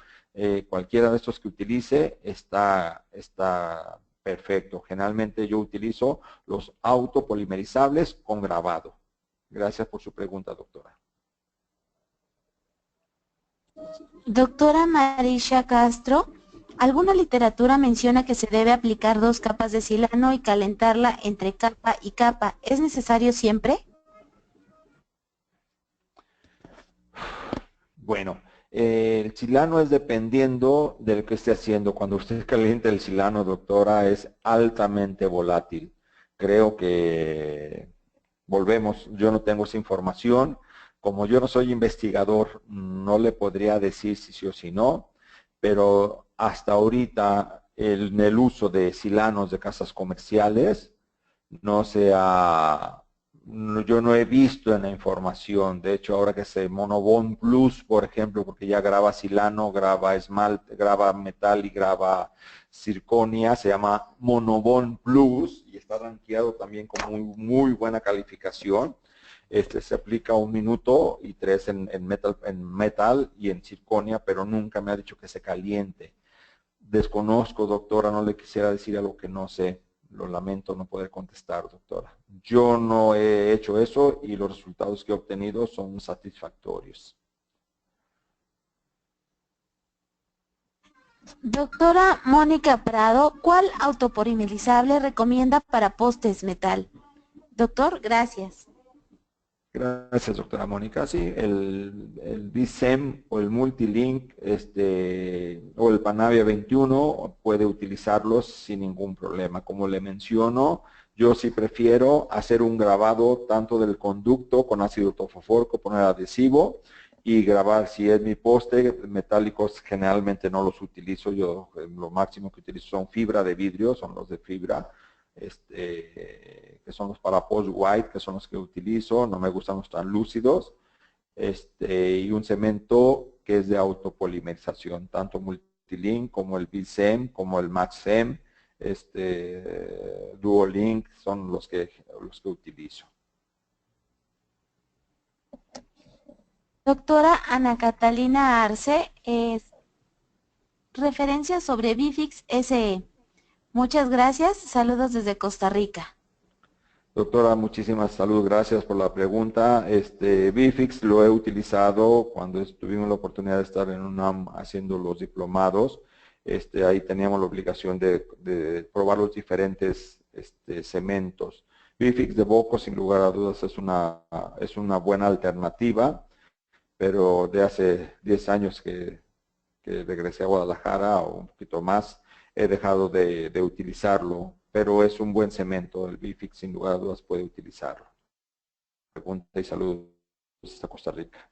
cualquiera de estos que utilice está perfecto. Generalmente yo utilizo los autopolimerizables con grabado. Gracias por su pregunta, doctora.
Doctora Marisha Castro, ¿alguna literatura menciona que se debe aplicar 2 capas de silano y calentarla entre capa y capa? ¿Es necesario siempre?
Bueno, el silano es dependiendo del que esté haciendo. Cuando usted calienta el silano, doctora, es altamente volátil. Creo que volvemos, yo no tengo esa información. Como yo no soy investigador, no le podría decir si sí o si no, pero hasta ahorita en el uso de silanos de casas comerciales no se ha, yo no he visto en la información. De hecho, ahora que se Monobond Plus, por ejemplo, porque ya graba silano, graba esmalte, graba metal y graba circonia, se llama Monobond Plus y está rankeado también con muy buena calificación. Se aplica 1 minuto y 3 en metal y en circonia, pero nunca me ha dicho que se caliente. Desconozco, doctora, no le quisiera decir algo que no sé. Lo lamento no poder contestar, doctora. Yo no he hecho eso y los resultados que he obtenido son satisfactorios.
Doctora Mónica Prado, ¿cuál autopolimerizable recomienda para postes metal? Doctor, gracias.
Gracias, doctora Mónica. Sí, el BISEM o el Multilink o el Panavia 21 puede utilizarlos sin ningún problema. Como le menciono, yo sí prefiero hacer un grabado tanto del conducto con ácido tofofórmico, poner adhesivo y grabar. Si es mi poste, metálicos generalmente no los utilizo. Yo lo máximo que utilizo son fibra de vidrio, son los de fibra. Que son los para post white, que son los que utilizo, no me gustan los tan lúcidos, y un cemento que es de autopolimerización, tanto Multilink como el BISEM, como el MaxSem, Duolink, son los que utilizo.
Doctora Ana Catalina Arce, referencia sobre Bifix SE. Muchas gracias, saludos desde Costa Rica.
Doctora, muchísimas saludos, gracias por la pregunta. Bifix lo he utilizado cuando tuvimos la oportunidad de estar en UNAM haciendo los diplomados. Ahí teníamos la obligación de probar los diferentes cementos. Bifix de Boco, sin lugar a dudas, es una buena alternativa, pero de hace 10 años que regresé a Guadalajara o un poquito más, he dejado de utilizarlo, pero es un buen cemento. El Bifix, sin lugar a dudas, puede utilizarlo. Pregunta y saludos hasta Costa Rica.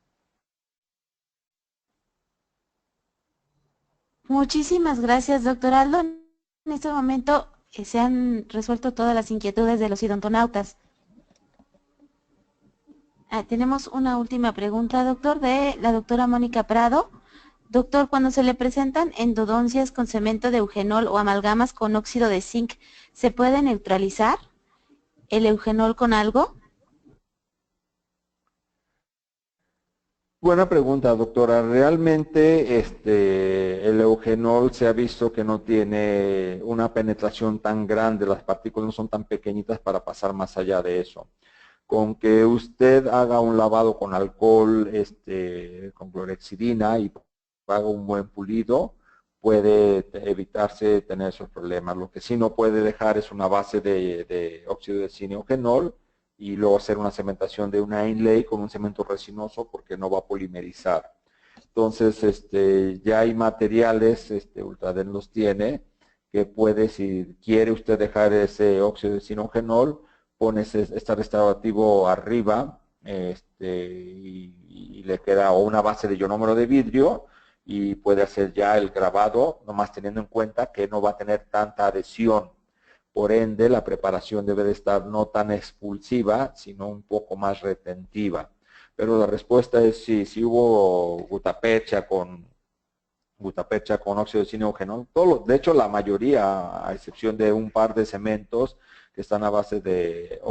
Muchísimas gracias, doctor Aldo. En este momento se han resuelto todas las inquietudes de los odontonautas. Tenemos una última pregunta, doctor, de la doctora Mónica Prado. Doctor, cuando se le presentan endodoncias con cemento de eugenol o amalgamas con óxido de zinc, ¿se puede neutralizar el eugenol con algo?
Buena pregunta, doctora. Realmente el eugenol se ha visto que no tiene una penetración tan grande, las partículas no son tan pequeñitas para pasar más allá de eso. Con que usted haga un lavado con alcohol, con clorhexidina y haga un buen pulido, puede evitarse tener esos problemas. Lo que sí no puede dejar es una base de óxido de zinc eugenol y luego hacer una cementación de una inlay con un cemento resinoso porque no va a polimerizar. Entonces, ya hay materiales, Ultraden los tiene, que puede, si quiere usted dejar ese óxido de zinc eugenol, pones este restaurativo arriba y le queda o una base de ionómero de vidrio y puede hacer ya el grabado, nomás teniendo en cuenta que no va a tener tanta adhesión. Por ende, la preparación debe de estar no tan expulsiva, sino un poco más retentiva. Pero la respuesta es sí, si hubo gutapercha con óxido de zinc eugenol. De hecho, la mayoría, a excepción de un par de cementos que están a base de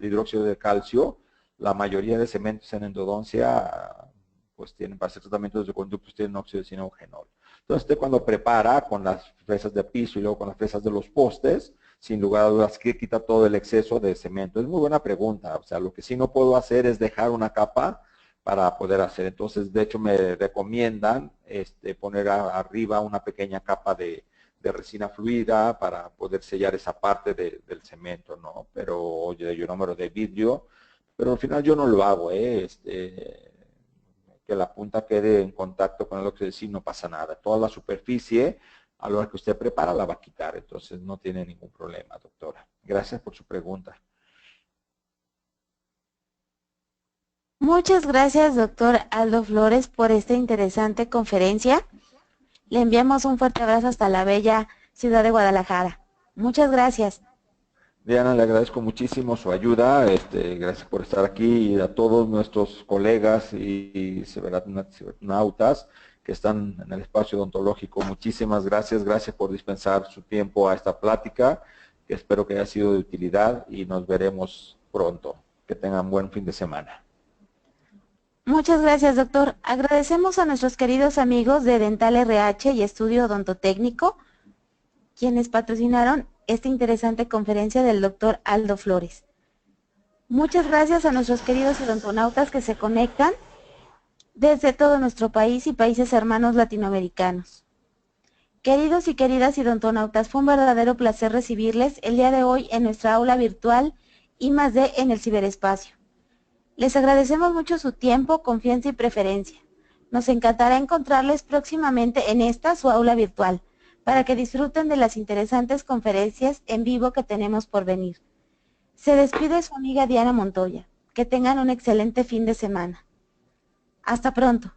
hidróxido de calcio, la mayoría de cementos en endodoncia, pues tienen, para hacer tratamientos de conductos, tienen óxido de zinc eugenol. Entonces, usted cuando prepara con las fresas de piso y luego con las fresas de los postes, sin lugar a dudas, que quita todo el exceso de cemento. Es muy buena pregunta. O sea, lo que sí no puedo hacer es dejar una capa para poder hacer. Entonces, de hecho, me recomiendan poner arriba una pequeña capa de resina fluida para poder sellar esa parte del cemento, ¿no? Pero, de ionómero de vidrio, pero al final yo no lo hago, que la punta quede en contacto con el óxido de zinc no pasa nada. Toda la superficie, a la hora que usted prepara, la va a quitar. Entonces, no tiene ningún problema, doctora. Gracias por su pregunta.
Muchas gracias, doctor Aldo Flores, por esta interesante conferencia. Le enviamos un fuerte abrazo hasta la bella ciudad de Guadalajara. Muchas gracias.
Diana, le agradezco muchísimo su ayuda. Gracias por estar aquí y a todos nuestros colegas y cibernautas que están en el espacio odontológico. Muchísimas gracias. Gracias por dispensar su tiempo a esta plática, que espero que haya sido de utilidad y nos veremos pronto. Que tengan buen fin de semana.
Muchas gracias, doctor. Agradecemos a nuestros queridos amigos de Dental RH y Estudio Odontotécnico, quienes patrocinaron esta interesante conferencia del doctor Aldo Flores. Muchas gracias a nuestros queridos odontonautas que se conectan desde todo nuestro país y países hermanos latinoamericanos. Queridos y queridas odontonautas, fue un verdadero placer recibirles el día de hoy en nuestra aula virtual I+D en el ciberespacio. Les agradecemos mucho su tiempo, confianza y preferencia. Nos encantará encontrarles próximamente en esta su aula virtual, para que disfruten de las interesantes conferencias en vivo que tenemos por venir. Se despide su amiga Diana Montoya. Que tengan un excelente fin de semana. Hasta pronto.